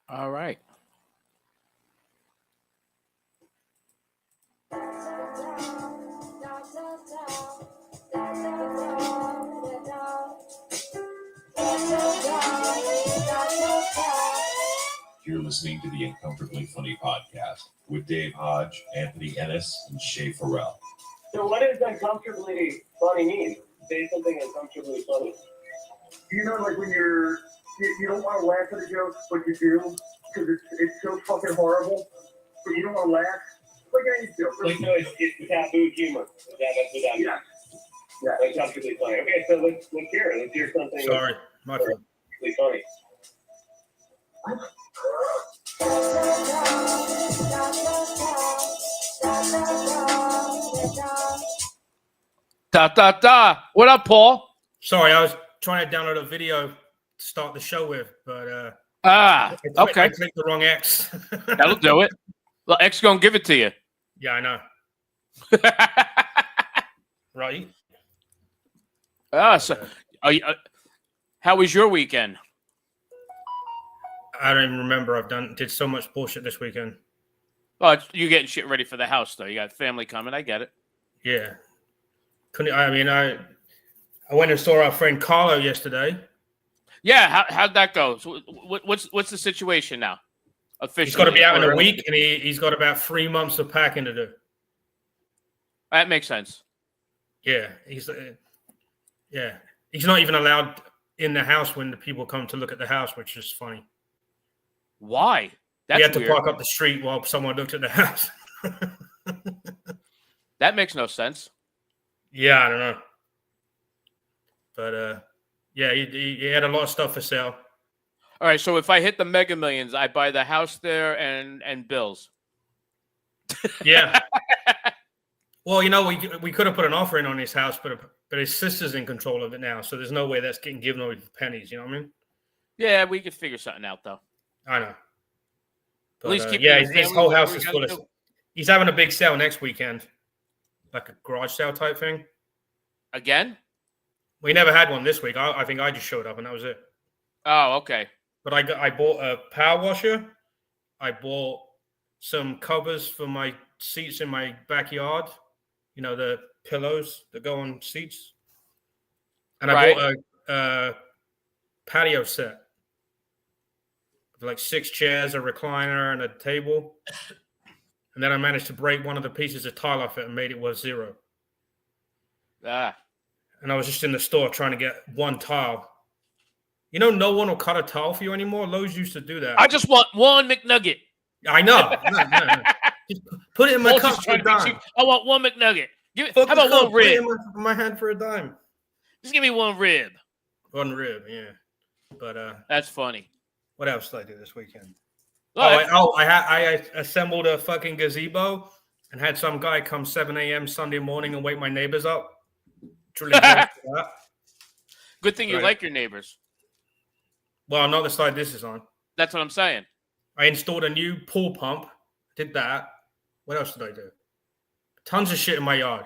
All right. You're listening to the Uncomfortably Funny podcast with Dave Hodge, Anthony Ennis, and Shay Farrell. So what does uncomfortably funny mean? Say something uncomfortably funny. You know, like when you don't want to laugh at a joke, but you do because it's so fucking horrible, but you don't want to laugh. Like any joke. Like, so it's taboo humor. That's what that means. Yeah. Uncomfortably funny. Okay, so let's hear it. Let's hear something. Sorry, my fault. Uncomfortably Ta. What up, Paul? Sorry, I was trying to download a video to start the show with, but Okay. I clicked the wrong X. That'll do it. Well, X gonna give it to you. Yeah, I know. Right. So, how was your weekend? I don't even remember. Did so much bullshit this weekend. Oh, you getting shit ready for the house, though. You got family coming. I get it. Yeah. I went and saw our friend Carlo yesterday. Yeah. How'd that go? So what's the situation now? Officially, He's got to be out in a week, and he's got about 3 months of packing to do. That makes sense. Yeah, he's not even allowed in the house when the people come to look at the house, which is funny. Why? He had to weird. park up the street while someone looked at the house. That makes no sense. Yeah, I don't know. But yeah, he had a lot of stuff for sale. All right, so if I hit the Mega Millions, I buy the house there and bills. Yeah. Well, we could have put an offer in on his house, but his sister's in control of it now, so there's no way that's getting given away for pennies. You know what I mean? Yeah, we could figure something out, though. I know. But, At least keep his whole house is full of. He's having a big sale next weekend, like a garage sale type thing. Again? We never had one this week. I think I just showed up and that was it. Oh, okay. But I bought a power washer. I bought some covers for my seats in my backyard. You know, the pillows that go on seats. And I bought a patio set. Like 6 chairs, a recliner, and a table. And then I managed to break one of the pieces of tile off it and made it worth $0. And I was just in the store trying to get one tile. You know, no one will cut a tile for you anymore. Lowe's used to do that. I just want one McNugget. I know. No. Just put it in my cup for a dime. I want one McNugget. How about one rib? Put it in my hand for a dime. Just give me one rib. One rib, yeah. But that's funny. What else did I do this weekend? Oh, I assembled a fucking gazebo and had some guy come 7 a.m. Sunday morning and wake my neighbors up. Truly that. Good thing you like your neighbors. Well, not the side this is on. That's what I'm saying. I installed a new pool pump. Did that. What else did I do? Tons of shit in my yard.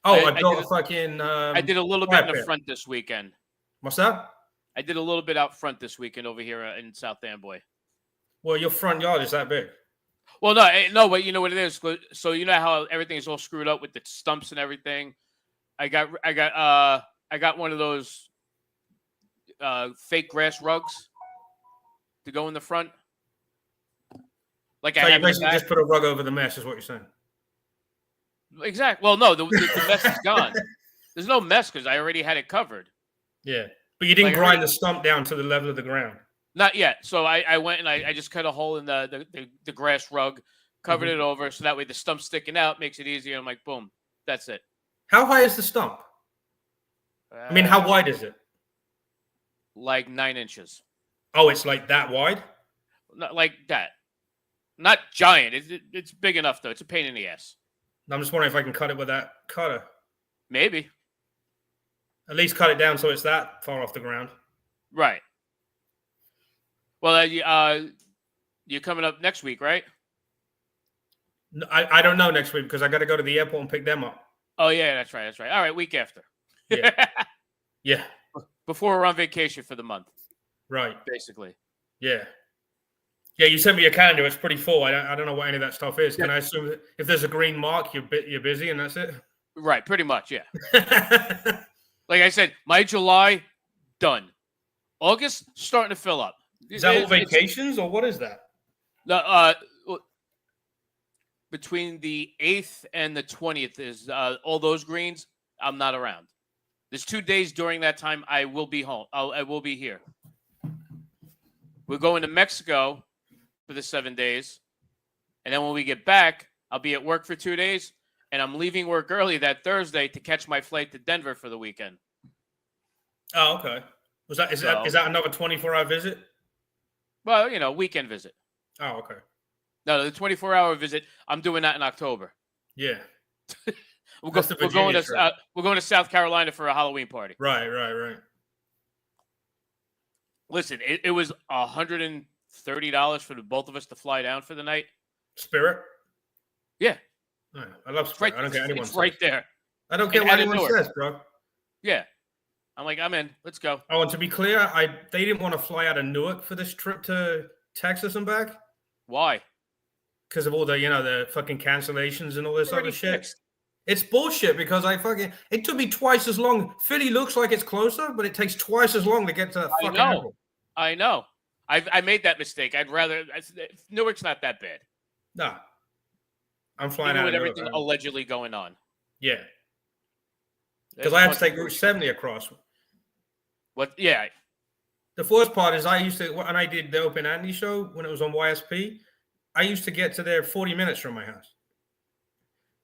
Oh, I built a fucking. I did a little bit in the front this weekend. What's that? I did a little bit out front this weekend over here in South Amboy. Well, your front yard is that big. Well, no, but you know what it is. So you know how everything is all screwed up with the stumps and everything. I got one of those fake grass rugs to go in the front. Like so you basically just put a rug over the mess, is what you're saying. Exactly. Well, no, the mess is gone. There's no mess because I already had it covered. Yeah, but you didn't grind the stump down to the level of the ground. Not yet. So I went and I just cut a hole in the grass rug, covered it over, so that way the stump's sticking out, makes it easier. I'm like, boom, that's it. How high is the stump? I mean, how wide is it? Like 9 inches. Oh, it's like that wide? Not like that. Not giant. It's big enough, though. It's a pain in the ass. I'm just wondering if I can cut it with that cutter. Maybe. At least cut it down so it's that far off the ground. Right. Well, you're coming up next week, right? No, I don't know next week because I got to go to the airport and pick them up. Oh, yeah, that's right. All right, week after. Yeah. Yeah. Before we're on vacation for the month. Right. basically. Yeah. Yeah, you sent me a calendar. It's pretty full. I don't know what any of that stuff is. Can I assume that if there's a green mark, you're busy and that's it? Right, pretty much, yeah. Like I said, my July, done. August, starting to fill up. Is that all It's- vacations or what is that? No, between the 8th and the 20th is all those greens. I'm not around. There's 2 days during that time I will be home. I will be here. We're going to Mexico for the 7 days. And then when we get back, I'll be at work for 2 days. And I'm leaving work early that Thursday to catch my flight to Denver for the weekend. Oh, okay. Is that another 24-hour visit? Well, you know, weekend visit. Oh, okay. No, the 24-hour visit, I'm doing that in October. Yeah. We're That's the going Virginia trip. we're going to South Carolina for a Halloween party. Right. Listen, it was $130 for the both of us to fly down for the night. Spirit? Yeah. Oh, I love It's Spirit. right, I don't care anyone it's says. right there. I don't care in what anyone Newark. says, bro. Yeah. I'm like, I'm in. Let's go. Oh, and to be clear, they didn't want to fly out of Newark for this trip to Texas and back Why? because of all the, the fucking cancellations and all this Already other shit. fixed. It's bullshit because it took me twice as long. Philly looks like it's closer, but it takes twice as long to get to that fucking airport. I know. I made that mistake. I'd rather Newark's not that bad. Nah. I'm flying Even out with of everything Newark. allegedly going on. Yeah. Because There's I a had bunch to take of- Route 70 across. What? Yeah. The first part is when I did the Open Andy show, when it was on YSP, I used to get to there 40 minutes from my house.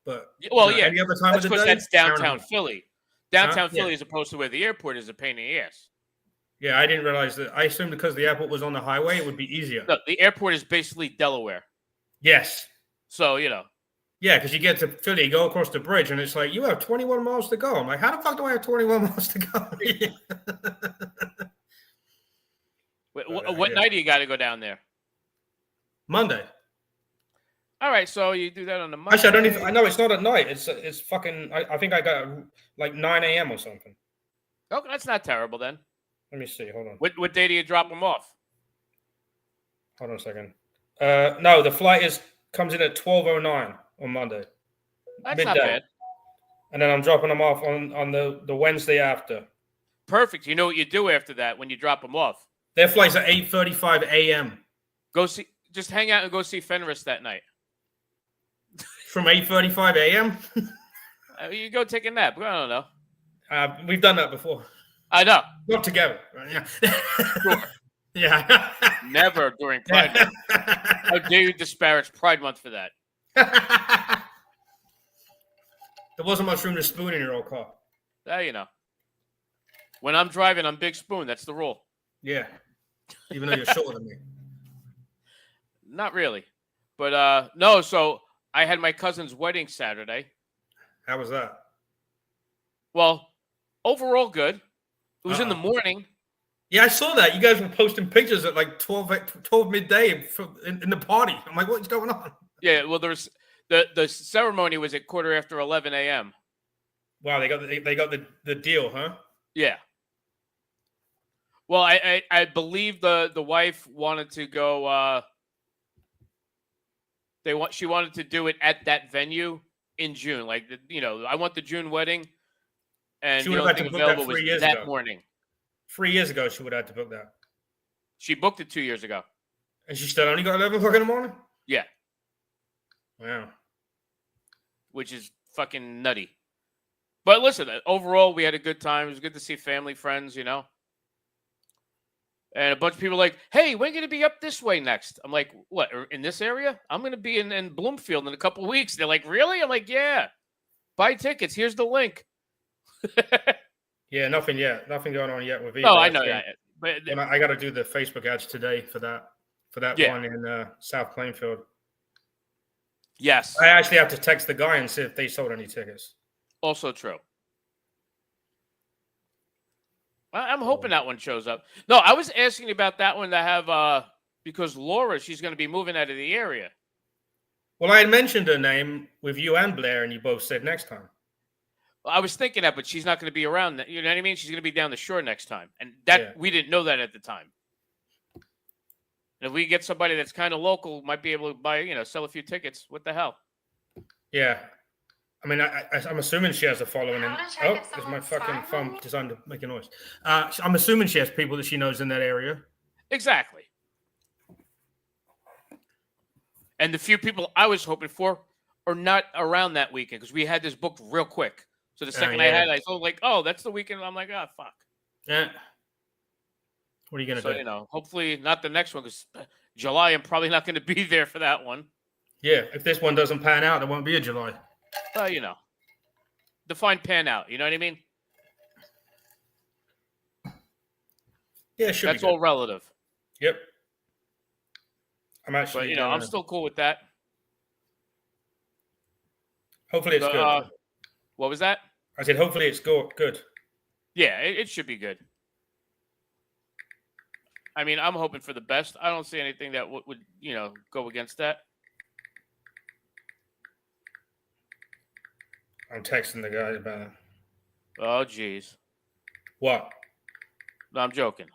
But Well, yeah. any other time That's of the because day, that's hour and a downtown half. Philly. Downtown Yeah. Philly, as opposed to where the airport is, a pain in the ass. Yeah, I didn't realize that. I assumed because the airport was on the highway, it would be easier. No, the airport is basically Delaware. Yes. So, Yeah, because you get to Philly, you go across the bridge, and it's like, you have 21 miles to go. I'm like, how the fuck do I have 21 miles to go? what yeah. night do you got to go down there? Monday. All right, so you do that on the Monday. Actually, I know it's not at night. It's fucking, I think I got like 9 a.m. or something. Oh, that's not terrible then. Let me see. Hold on. What day do you drop them off? Hold on a second. No, the flight comes in at 12:09 on Monday. That's not midday. bad. And then I'm dropping them off on the Wednesday after. Perfect. You know what you do after that when you drop them off? Their flight's at 8:35 a.m. Just hang out and go see Fenris that night. From 8:35 a.m. You go take a nap. I don't know. We've done that before. I know. Not together. Yeah. Sure. Yeah. Never during Pride Month. How dare you disparage Pride Month for that? There wasn't much room to spoon in your old car. When I'm driving, I'm Big Spoon. That's the rule. Yeah. Even though you're shorter than me. Not really. But no, so I had my cousin's wedding Saturday. How was that? Well, overall good. It was in the morning. Yeah, I saw that. You guys were posting pictures at like 12 midday in the party. I'm like, what's going on? Yeah, well, there's the ceremony was at 11:15 a.m. Wow, they got the deal, huh? Yeah. Well, I believe the wife wanted to go. She wanted to do it at that venue in June. Like I want the June wedding, and She the would only have had thing to book that available 3 was years that ago. morning. 3 years ago, she would have had to book that. She booked it 2 years ago. And she still only got 11 o'clock in the morning? Yeah, Wow. which is fucking nutty. But listen, overall, we had a good time. It was good to see family, friends, And a bunch of people were like, hey, we're going to be up this way next. I'm like, what, in this area? I'm going to be in Bloomfield in a couple of weeks. They're like, really? I'm like, yeah. Buy tickets. Here's the link. Yeah, nothing yet. Nothing going on yet with eBay. No, I know that. But And I got to do the Facebook ads today for that Yeah. one in South Plainfield. yes, I actually have to text the guy and see if they sold any tickets. also true. I'm hoping that one shows up. No, I was asking about that one to have because Laura, she's going to be moving out of the area. Well, I had mentioned her name with you and Blair, and you both said next time. I was thinking that, but she's not going to be around. You know what I mean? She's going to be down the shore next time, and that Yeah. we didn't know that at the time. And if we get somebody that's kind of local, might be able to buy, sell a few tickets. What the hell? Yeah. I mean, I'm assuming she has a following. How to check Oh, if is my someone's fucking phone timing? designed to make a noise? I'm assuming she has people that she knows in that area. Exactly. And the few people I was hoping for are not around that weekend because we had this booked real quick. So the second I yeah. had it, I thought like, oh, that's the weekend. I'm like, oh, fuck. Yeah. What are you gonna So, do? hopefully not the next one because July, I'm probably not going to be there for that one. Yeah, if this one doesn't pan out, there won't be a July. Define pan out. You know what I mean? Yeah, it should That's be good. all relative. Yep. I'm actually. But, I'm still cool with that. Hopefully it's good. What was that? I said, hopefully it's good. Yeah, it should be good. I mean, I'm hoping for the best. I don't see anything that would go against that. I'm texting the guy about it. Oh, geez. What? No, I'm joking.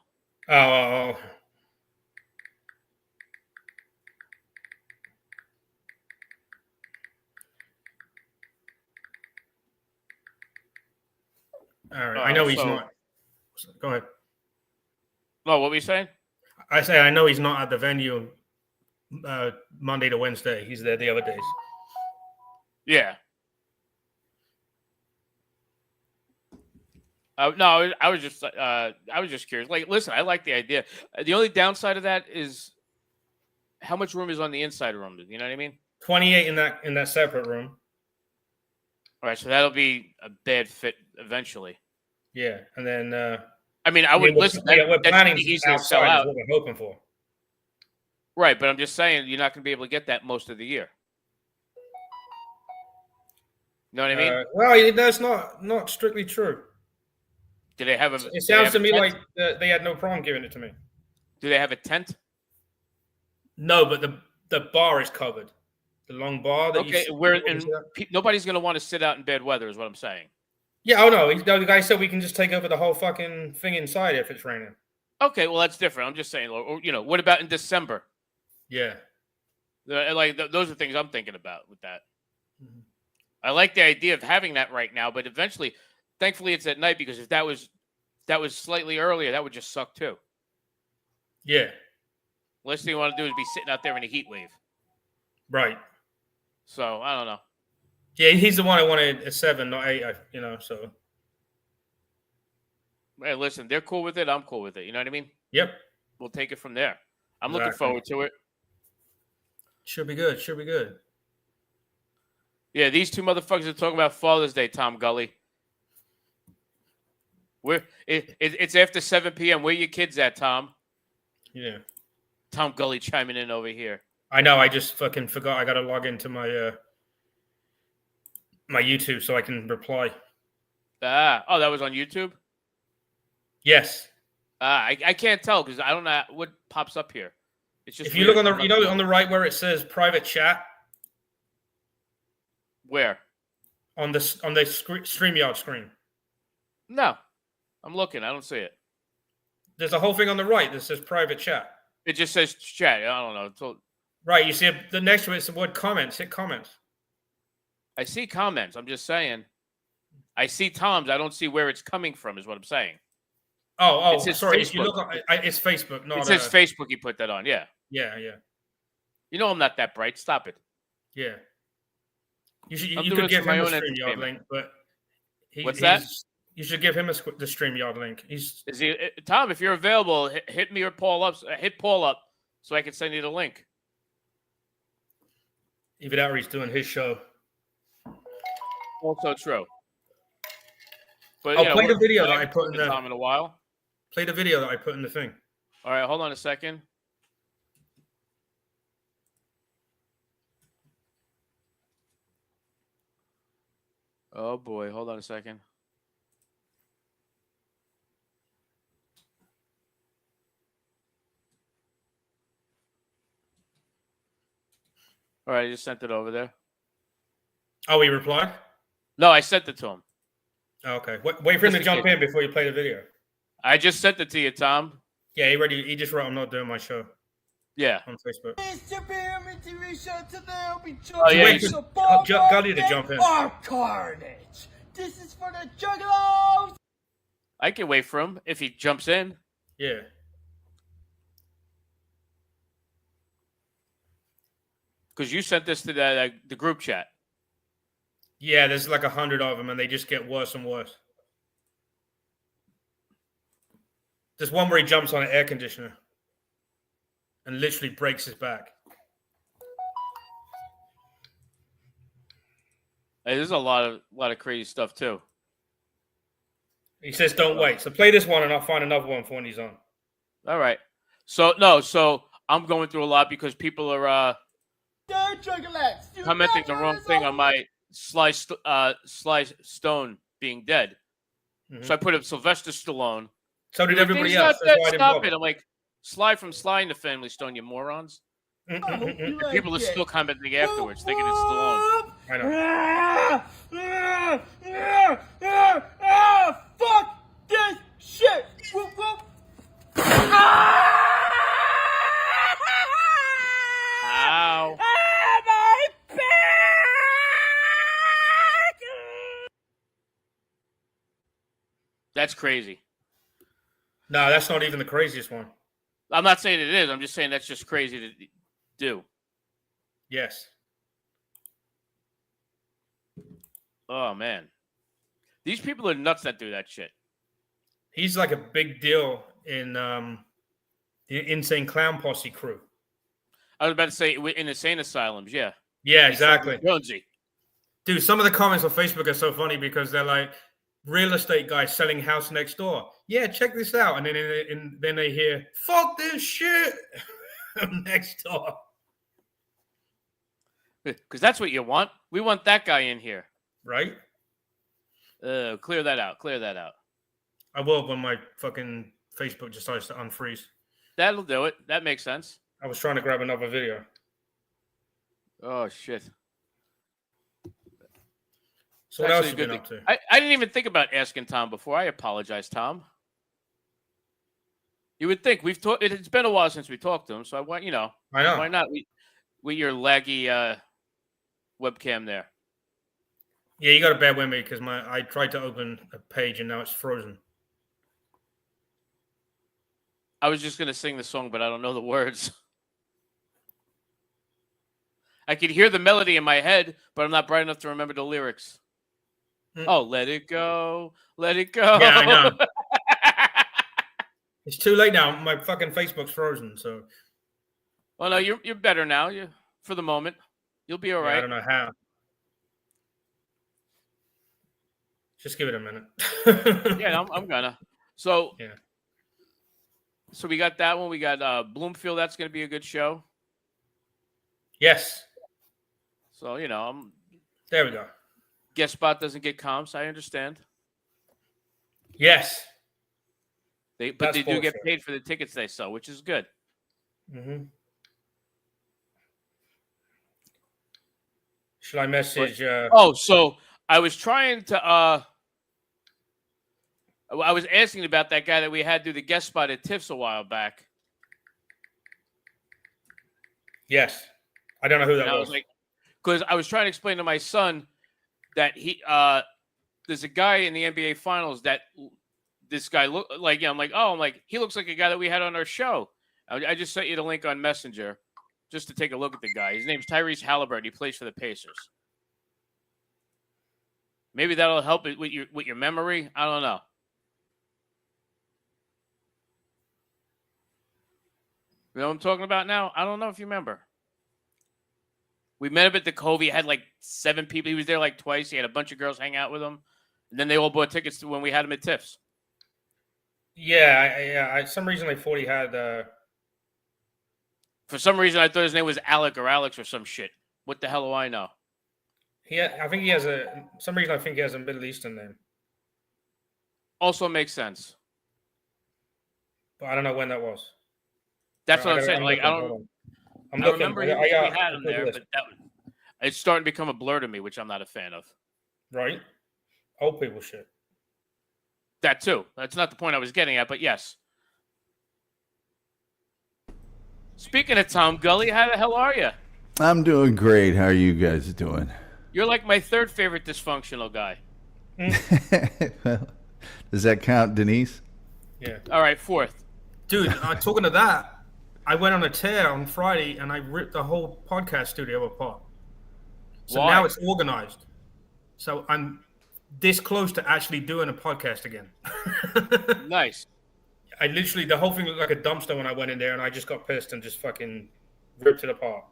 Oh. All right. I know he's not. Go ahead. No, what were you saying? I say I know he's not at the venue Monday to Wednesday. He's there the other days. Yeah. No, I was just curious. Like, listen, I like the idea. The only downside of that is how much room is on the inside room. You know what I mean? 28 in that separate room. All right, so that'll be a bad fit eventually. Yeah, and then I mean, I would listen. We're planning easy to sell outside out. is what we're hoping for. Right, but I'm just saying you're not going to be able to get that most of the year. You know what I mean? Well, that's not strictly true. Do they have a? It sounds to me like they had no problem giving it to me. Do they have a tent? No, but the bar is covered. The long bar. Nobody's going to want to sit out in bad weather, is what I'm saying. Yeah, oh no. The guy said we can just take over the whole fucking thing inside if it's raining. Okay, well that's different. I'm just saying. Or, what about in December? Yeah. Those are things I'm thinking about with that. Mm-hmm. I like the idea of having that right now, but eventually, thankfully, it's at night because if that was slightly earlier, that would just suck too. Yeah. Last thing you want to do is be sitting out there in a heat wave. Right. So I don't know. Yeah, he's the one I wanted at 7, not 8. So. Hey, listen, they're cool with it. I'm cool with it. You know what I mean? Yep. We'll take it from there. I'm looking forward to it. Should be good. Should be good. Yeah, these two motherfuckers are talking about Father's Day, Tom Gully. It's after 7 p.m. Where your kids at, Tom? Yeah. Tom Gully chiming in over here. I know. I just fucking forgot. I got to log into my my YouTube so I can reply. That was on YouTube? Yes. I can't tell because I don't know what pops up here. It's just if you look on the on the right where it says private chat. Where? On the StreamYard screen. No, I'm looking. I don't see it. There's a whole thing on the right that says private chat. It just says chat. I don't know. Right. You see the next to it is the word comments. Hit comments. I see comments. I'm just saying. I see Tom's. I don't see where it's coming from. Is what I'm saying. Oh, sorry. Facebook. If you look, it's Facebook. Not. It says Facebook. You put that on. Yeah. Yeah. You know I'm not that bright. Stop it. Yeah. You could give him a StreamYard link, but what's that? You should give him the StreamYard link. Is he Tom? If you're available, hit me or Paul up. Hit Paul up so I can send you the link. Even out, he's doing his show. Also true. But I'll play the video that I put in the Tom in a while. Play the video that I put in the thing. All right, hold on a second. Oh boy, hold on a second. All right, I just sent it over there. Oh, he replied? No, I sent it to him. Okay. Wait for him to jump in before you play the video. I just sent it to you, Tom. Yeah, he just wrote, I'm not doing my show. Yeah. on Facebook. Oh, yeah, Wait for Gully to jump in. Carnage. This is for the Juggalos. I can wait for him if he jumps in. Yeah. Because you sent this to the group chat. Yeah, there's like 100 of them, and they just get worse and worse. There's one where he jumps on an air conditioner and literally breaks his back. Hey, there's a lot of crazy stuff too. He says, "Don't wait." So play this one, and I'll find another one for when he's on. All right. So I'm going through a lot because people are commenting the wrong thing on my Sly Stone being dead. Mhm. So I put up Sylvester Stallone. So did Like, everybody he's else. not That's dead, why I didn't stop bother. it. I'm like, Sly from Sly and the Family Stone, you morons. And people are still commenting afterwards, thinking it's Stallone. I know. Fuck this shit. Whoop, whoop. Ow. My back. That's crazy. No, that's not even the craziest one. I'm not saying it is. I'm just saying that's just crazy to do. Yes. Oh, man. These people are nuts that do that shit. He's like a big deal in the Insane Clown Posse crew. I was about to say in insane asylums, yeah. Yeah, exactly. Jonesy. Dude, some of the comments on Facebook are so funny because they're like, real estate guy selling house next door. Yeah, check this out. And then they hear, fuck this shit next door. Because that's what you want. We want that guy in here. Right? Clear that out. Clear that out. I will when my fucking Facebook decides to unfreeze. That'll do it. That makes sense. I was trying to grab another video. Oh, shit. So what Actually, else have a you good been up thing. to? I didn't even think about asking Tom before. I apologize, Tom. You would think we've talked. It's been a while since we talked to him, so I want I know. why not? With your laggy webcam there. Yeah, you got to bear with me because I tried to open a page and now it's frozen. I was just gonna sing the song, but I don't know the words. I could hear the melody in my head, but I'm not bright enough to remember the lyrics. Oh, let it go, let it go. Yeah, I know. It's too late now. My fucking Facebook's frozen. So Well, no, you're better now. You for the moment, you'll be all yeah, I right. don't know how. Just give it a minute. Yeah, I'm gonna. So Yeah. So we got that one. We got Bloomfield. That's gonna be a good show. Yes. So There we go. guest spot doesn't get comps. I understand. Yes. But That's they do get bullshit. paid for the tickets they sell, which is good. Mm-hmm. Should I message? So I was trying to. I was asking about that guy that we had do the guest spot at Tiff's a while back. Yes. I don't know who that And I was. was like, because I was trying to explain to my son that there's a guy in the NBA Finals that this guy look like. Yeah, I'm like, he looks like a guy that we had on our show. I just sent you the link on Messenger just to take a look at the guy. His name's Tyrese Halliburton. He plays for the Pacers. Maybe that'll help it with your memory. I don't know. You know what I'm talking about now? I don't know if you remember. We met him at the Cove. He had like 7 people. He was there like twice. He had a bunch of girls hang out with him. And then they all bought tickets to when we had him at Tiff's. Yeah. Some reason I thought he had. For some reason, I thought his name was Alec or Alex or some shit. What the hell do I know? I think he has some reason I think he has a Middle Eastern name, Also makes sense. but I don't know when that was. That's what I'm saying. Like, I remember we had him there, but it's starting to become a blur to me, which I'm not a fan of. Right? Old people shit. That too. That's not the point I was getting at, but yes. Speaking of Tom Gully, how the hell are you? I'm doing great. How are you guys doing? You're like my third favorite dysfunctional guy. Well, does that count, Denise? Yeah. All right, fourth. Dude, talking to that, I went on a tear on Friday and I ripped the whole podcast studio apart. So Why? now it's organized. So I'm this close to actually doing a podcast again. Nice. I literally, the whole thing looked like a dumpster when I went in there, and I just got pissed and just fucking ripped it apart.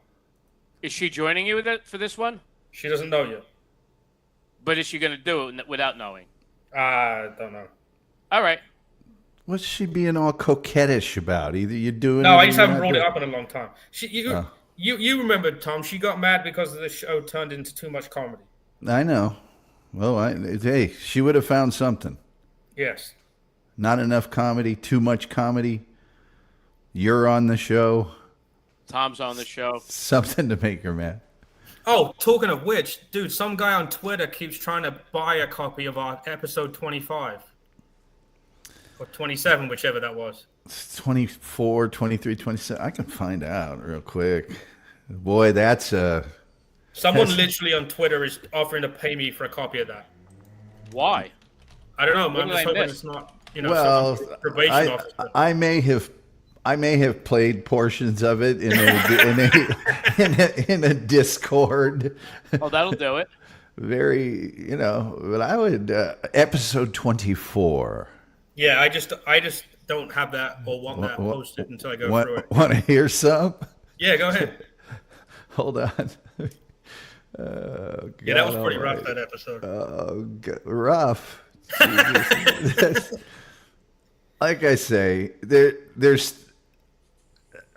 Is she joining you with that for this one? She doesn't know yet. But is she going to do it without knowing? I don't know. All right. What's she being all coquettish about? Either you're doing No, it I or just you're haven't not brought it doing up in a long time. Oh. You remember, Tom, she got mad because the show turned into too much comedy. I know. Well, hey, she would have found something. Yes. Not enough comedy, too much comedy. You're on the show. Tom's on the show. Something to make her mad. Oh, talking of which, dude, some guy on Twitter keeps trying to buy a copy of our episode 25. Or 27, whichever that was. It's 24, 23, 27. I can find out real quick. Boy, that's Someone Yes. literally on Twitter is offering to pay me for a copy of that. Why? I don't know, What man. I'm did just I hoping miss? it's not, you know, well. some probation officer. I may have played portions of it in a Discord. Oh, that'll do it. Very, but I would episode 24. Yeah, I just don't have that or want that posted until I go through it. Want to hear some? Yeah, go ahead. Hold on. Yeah, that was pretty rough, that episode. Rough. Jesus. Like I say, there's.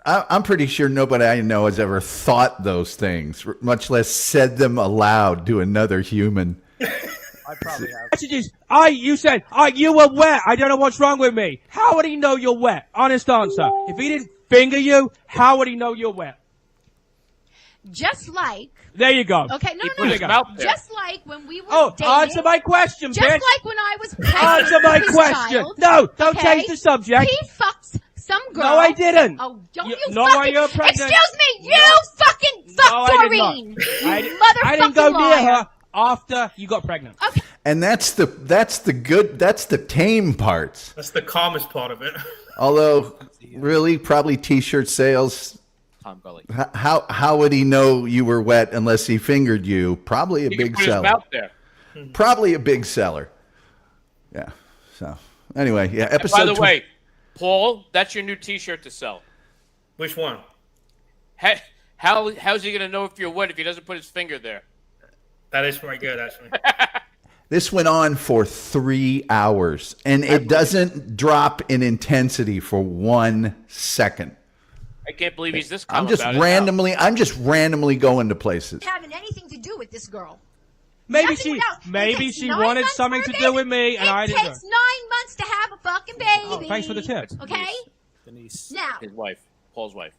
I'm pretty sure nobody I know has ever thought those things, much less said them aloud to another human. I probably have. Messages. You said, you were wet. I don't know what's wrong with me. How would he know you're wet? Honest answer. If he didn't finger you, how would he know you're wet? Just like, There you go. okay, no, put no, his no. mouth there. Just like when we were Oh, dating. answer my question, Just bitch. like when I was pregnant Answer my with his question. child, No, don't okay? change the subject. He fucked some girl. No, I didn't. Oh, don't You- you, no, fucking... you're pregnant. Excuse me, you fucking fuck No, I did not. Doreen. I, You di- motherfucking I didn't go liar. near her after you got pregnant. Okay. And that's the tame parts. That's the calmest part of it. Although, really, probably T-shirt sales. Tom Gully. How would he know you were wet unless he fingered you? Probably a He can big put his seller. mouth there. Probably a big seller. Yeah. So anyway, yeah. And Episode. by the way, Paul, that's your new T-shirt to sell. Which one? How's he gonna know if you're wet if he doesn't put his finger there? That is pretty good, actually. This went on for 3 hours, and it doesn't drop in intensity for 1 second. I can't believe he's this calm I'm just about it now. randomly going to places. Having anything to do with this girl. Maybe Nothing she, without- it maybe takes she 9 wanted months something for to a do baby. with me, and I didn't. It takes 9 months to have a fucking baby. Oh, thanks for the tip. Okay? Denise. Now, His wife, Paul's wife.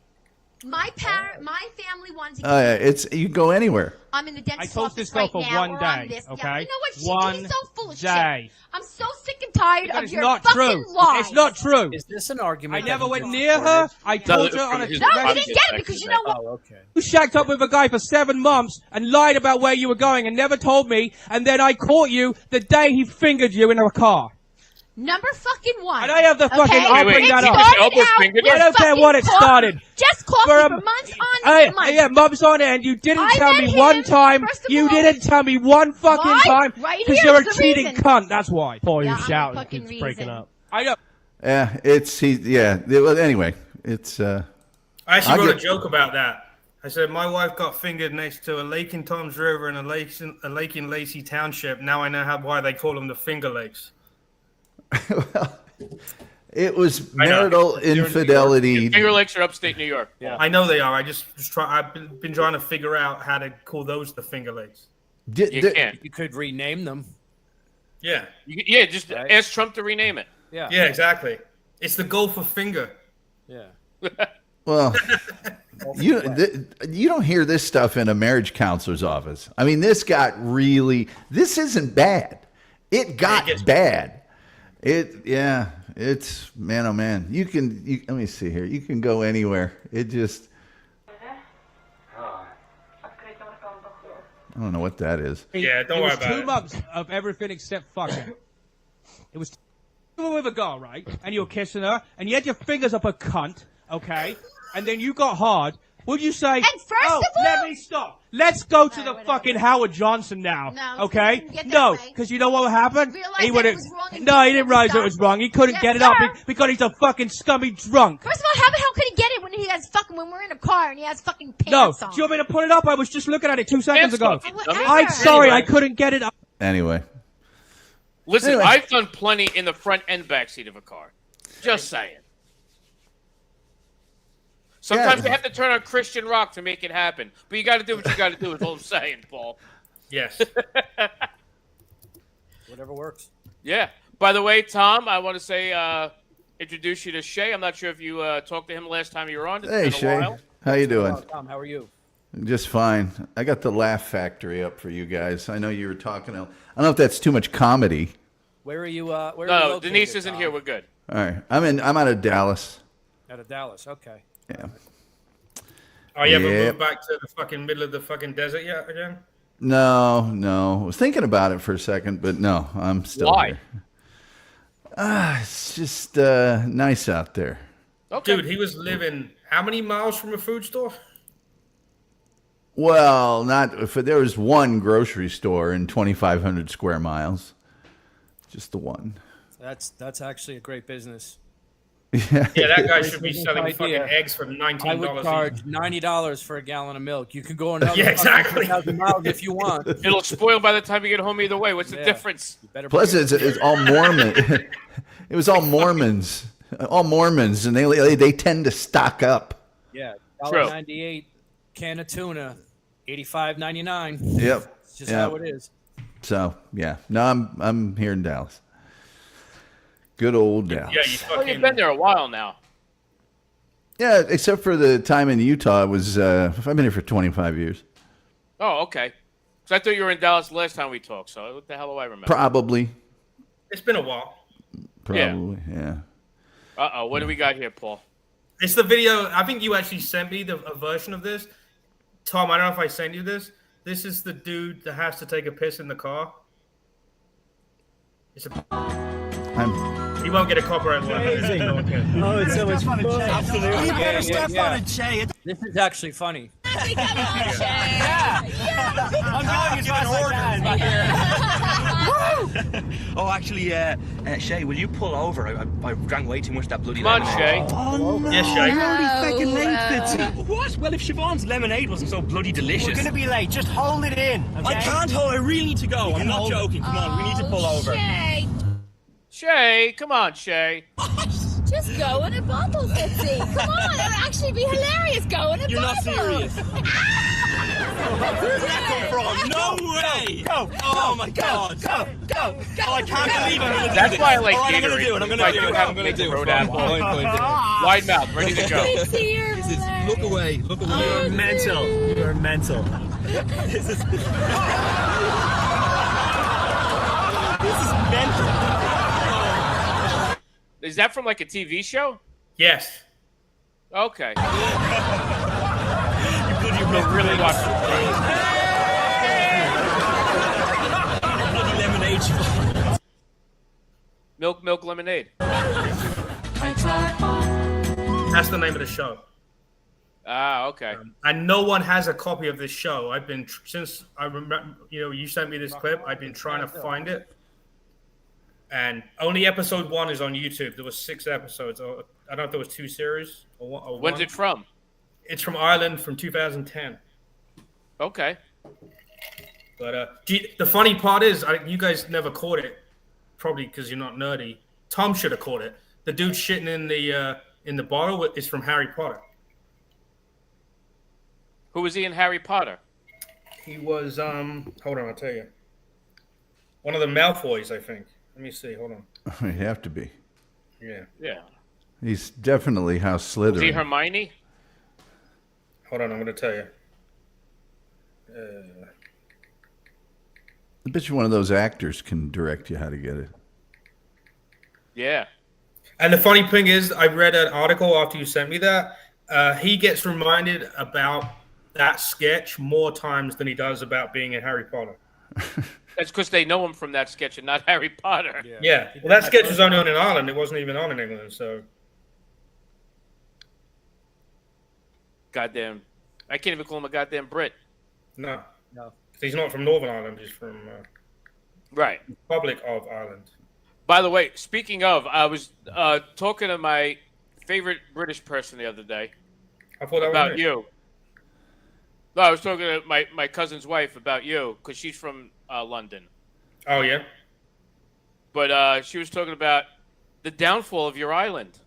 my family wanted to. You can go anywhere. I'm in the dentist's I told office this girl right for now, one or I'm day, this. okay? Yeah, you know what? One She's so full of day. shit. I'm so sick and tired That of is your not fucking true. lies. It's not true. Is this an argument? I that never you went just near her. recorded? I No, told her on from a his- No, you I'm didn't just get it because you know what? Oh, okay. You shacked up with a guy for 7 months and lied about where you were going and never told me, and then I caught you the day he fingered you in a car. Number fucking 1. And I have the fucking- okay? I'll bring It that up. started Elbow out fingered with I don't care fucking what it coffee. started. Just coffee For for, a- months on months. Yeah, months on end. You didn't I tell met me him, one time. first of You all- didn't tell me one fucking Why? time. Right Because here you're a is the cheating reason. cunt. That's why. Paul, Yeah, you're I'm shouting. fucking It's breaking reason. up. I know. Yeah, Well, anyway, it's. I actually I'll wrote a get- joke about that. I said, my wife got fingered next to a lake in Tom's River and a lake in Lacey Township. Now I know why they call them the Finger Lakes. Well, it was I know. marital You're in New York. infidelity. Finger Lakes are upstate New York. Yeah. I know they are. I've been trying to figure out how to call those the Finger Lakes. You can't. You could rename them. Yeah. Yeah, just Right. ask Trump to rename it. Yeah. Yeah, exactly. It's the Gulf of Finger. Yeah. Well, you don't hear this stuff in a marriage counselor's office. I mean, this isn't bad. It got gets- bad. It's man, oh man. Let me see here. You can go anywhere. It just. I don't know what that is. Yeah, don't worry It was about 2 it. months of everything except fucking. It was you were with a girl, right? And you were kissing her, and you had your fingers up her cunt, okay? And then you got hard. Would you say, And first oh, of all- let me stop. Let's go to the whatever. fucking Howard Johnson now, No, okay? he didn't get that No, way. because you know what happened? Realized He that would've- it was wrong and No, he didn't didn't realize it was stop. wrong. He couldn't Yes, get it up sir. because he's a fucking scummy drunk. First of all, how the hell could he get it when he has fucking when we're in a car and he has fucking No, pants on? do you want me to put it up? I was just looking at it 2 seconds ago. fucking Whatever. dummy. I'm sorry, Anyway. I couldn't get it up. Anyway, Listen, Anyway. I've done plenty in the front and back seat of a car. Just saying. Sometimes you have to turn on Christian rock to make it happen. But you got to do what you got to do, is all I'm saying, Paul. Yes. Whatever works. Yeah. By the way, Tom, I want to say, introduce you to Shay. I'm not sure if you talked to him last time you were on. It's hey been a Shay, while. how you doing? Hello, Tom, how are you? Just fine. I got the Laugh Factory up for you guys. I know you were talking. I don't know if that's too much comedy. Where are you? Where are you No, located, Denise isn't Tom? here. We're good. All right, I'm out of Dallas. Out of Dallas. Okay. Yeah. Are you ever Yep. moved back to the fucking middle of the fucking desert yet again? No. I was thinking about it for a second, but no, I'm still Why? here. It's just nice out there. Okay. Dude, he was living how many miles from a food store? Well, not if there was one grocery store in 2,500 square miles. Just the one. That's actually a great business. Yeah. Yeah, that guy should be selling Idea. fucking eggs for I $19 would charge $90 for a gallon of milk. You can go another Yeah, exactly. 1,000 miles if you want. It'll spoil by the time you get home either way. What's the Yeah. difference? You better Plus, bring it. it's all Mormon. It was all Mormons, and they tend to stock up. Yeah, True. $1.98 can of tuna, $85.99. Yep. It's just Yeah. how it is. So yeah, no, I'm here in Dallas. Good old Dallas. Yeah, you Well, fucking. you've been there a while now. Yeah, except for the time in Utah, it was I've been here for 25 years. Oh, okay. So I thought you were in Dallas last time we talked. So what the hell do I remember? Probably. It's been a while. Probably. Yeah. Uh-oh. What do we got here, Paul? It's the video. I think you actually sent me a version of this. Tom, I don't know if I sent you this. This is the dude that has to take a piss in the car. He won't get a copyright warning. Oh, it's so much fun. Absolutely. You better step on it, Shay. This is actually funny. I'm going to an order. Oh, actually, Shay, will you pull over? I drank way too much of that bloody Come on, lemonade. Shay. Oh, no. Yes, Shay. You're already fucking late, What? Well, if Siobhan's lemonade wasn't so bloody delicious. We're going to be late. Just hold it in. Okay? I can't hold. I really need to go. I'm not joking. Come on, we need to pull over. Shay, Shay, come on, Shay. just go in a bubble, Fitzy. Come on, it would actually be hilarious. Go in a You're bubble. not serious. Where's that come from? No way! Go. Oh my God! Go. Go. Oh, I can't believe I'm gonna do That's this. why I like All right, I'm gonna Gatorade. do it. I'm If gonna I do do it. have I'm gonna big do it. road Fine, apple. fine, fine. Wide mouth, ready to go. Fitzy, you're hilarious. Look away. Look away. You're mental. You're mental. This is mental. Is that from like a TV show? Yes. Okay. bloody Don't really watch it. bloody lemonade. Siobhan. Milk lemonade. That's the name of the show. Ah, okay. And no one has a copy of this show. I've been since I remember. You sent me this clip. I've been trying to find it, and only episode 1 is on YouTube. There was 6 episodes. I don't know if there was 2 series or When's one. it from? It's from Ireland from 2010. Okay. But the funny part is, you guys never caught it, probably because you're not nerdy. Tom should have caught it. The dude shitting in the bottle is from Harry Potter. Who was he in Harry Potter? He was hold on, I'll tell you. One of the Malfoys, I think. Let me see. Hold on. He'd have to be. Yeah. Yeah. He's definitely House Was he Slytherin. Hermione? Hold on, I'm gonna tell you. I bet you one of those actors can direct you how to get it. Yeah. And the funny thing is, I read an article after you sent me that. He gets reminded about that sketch more times than he does about being in Harry Potter. That's because they know him from that sketch and not Harry Potter. Yeah. Well, that sketch was only on in Ireland. It wasn't even on in England. So, Goddamn. I can't even call him a goddamn Brit. no. He's not from Northern Ireland. He's from Right. Republic of Ireland. By the way, speaking of, I was talking to my favorite British person the other day I thought that about was me. you. No, I was talking to my cousin's wife about you because she's from London. Oh, yeah? But she was talking about the downfall of your island,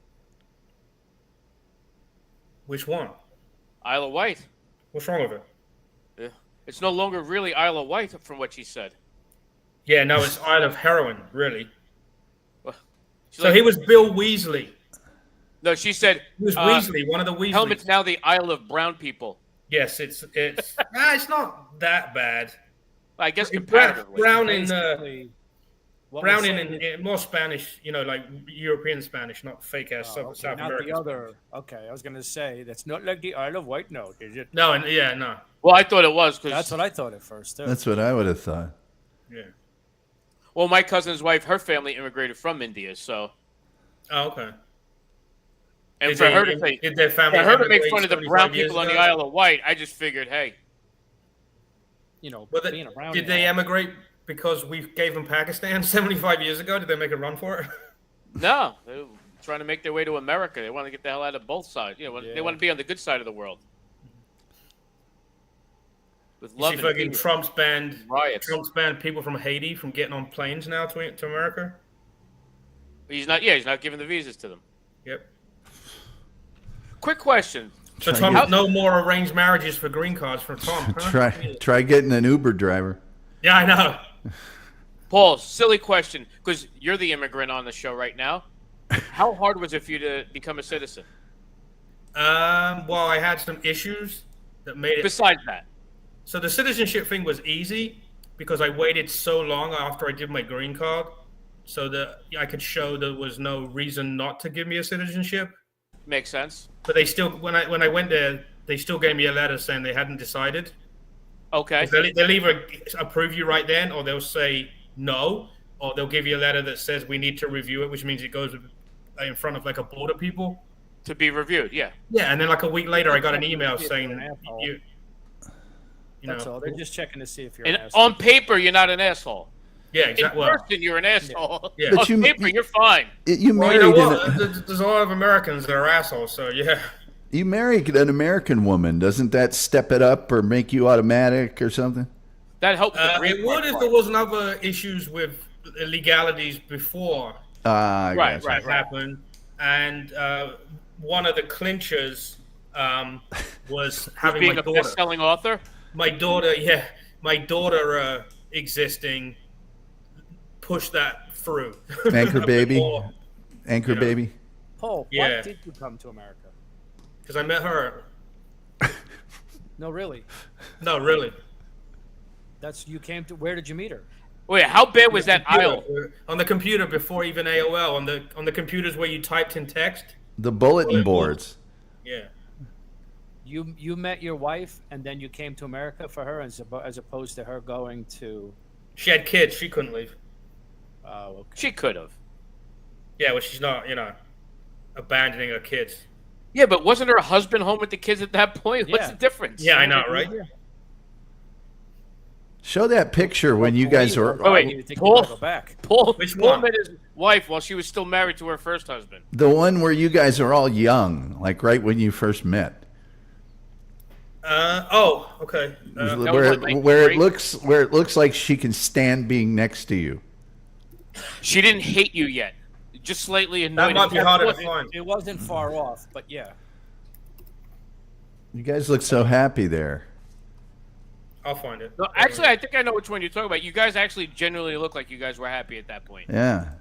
Which one? Isle of Wight. What's wrong with it? It's no longer really Isle of Wight, from what she said. Yeah, no, it's Isle of Heroin, really. She's So like, he was Bill Weasley. No, she said He was Weasley, one of the Weasleys. Helmet's now the Isle of Brown people. Yes, it's it's not that bad. I guess comparatively. Brown in Basically, what Brown we're in, saying is- in more Spanish, like European Spanish, not fake ass Oh, South not American. the other. Okay, I was gonna say that's not like the Isle of Wight note, is it? No, and yeah, no, Well, I thought it was because That's what I thought at first too. That's what I would have thought. yeah. well, my cousin's wife, her family immigrated from India, so Oh, okay. and Did for they- her to say, did their family for her to make emigrate fun of the 75 brown years people on the ago? Isle of Wight, I just figured, hey, Well, being around. did they emigrate because we gave them Pakistan 75 years ago? Did they make a run for it? no, they were trying to make their way to America. They want to get the hell out of both sides. They Yeah. want to be on the good side of the world. With You love see, and fucking peace. Trump's banned people from Haiti from getting on planes now to America. He's not giving the visas to them. Yep. Quick question. So Try Tom, get- no more arranged marriages for green cards from Tom. Huh? Try getting an Uber driver. Yeah, I know. Paul, silly question, because you're the immigrant on the show right now. How hard was it for you to become a citizen? Well, I had some issues that made it. Besides that, So the citizenship thing was easy because I waited so long after I did my green card, so that I could show there was no reason not to give me a citizenship. makes sense. But they still, when I went there, they still gave me a letter saying they hadn't decided. Okay. They'll either approve you right then, or they'll say no, or they'll give you a letter that says we need to review it, which means it goes in front of like a board of people. To be reviewed, yeah. Yeah, and then like a week later, I got an email saying you That's know. all. They're just checking to see if you're And an asshole. on paper, you're not an asshole. Yeah, In exactly. Well, person, you're an asshole. Yeah. But On you- paper, you're fine. You well, married you know an, what? There's a lot of Americans that are assholes, so yeah. you married an American woman. Doesn't that step it up or make you automatic or something? That helped with the green It would card if part. there wasn't other issues with illegalities before I Right, gotcha. right. happened. And one of the clinchers was having Being my a daughter. best-selling author? My daughter existing pushed that through. Anchor A bit baby. more, Anchor Yeah. baby. Paul, Yeah. why did you come to America? Because I met her. No, really. No, really. You came to. Where did you meet her? Wait, how bad was that Computer. aisle? On the computer before even AOL, on the computers where you typed in text. The bulletin boards. Yeah. You met your wife and then you came to America for her, as opposed to her going to. She had kids. She couldn't leave. Oh, okay. She could have. Yeah, well, she's not, abandoning her kids. Yeah, but wasn't her husband home with the kids at that point? What's Yeah. the difference? Yeah, I know, right? Show that picture when you guys were. Oh, wait. You think you Paul- gotta go back? Paul Which Paul one? met his wife while she was still married to her first husband. The one where you guys are all young, like right when you first met. Okay. That was where, what, like, where it great? looks like she can stand being next to you. She didn't hate you yet. Just slightly That annoyed. might be harder to It, find. it wasn't far off, but yeah. You guys look so happy there. I'll find it. No, actually, I think I know which one you're talking about. You guys actually genuinely look like you guys were happy at that point. Yeah.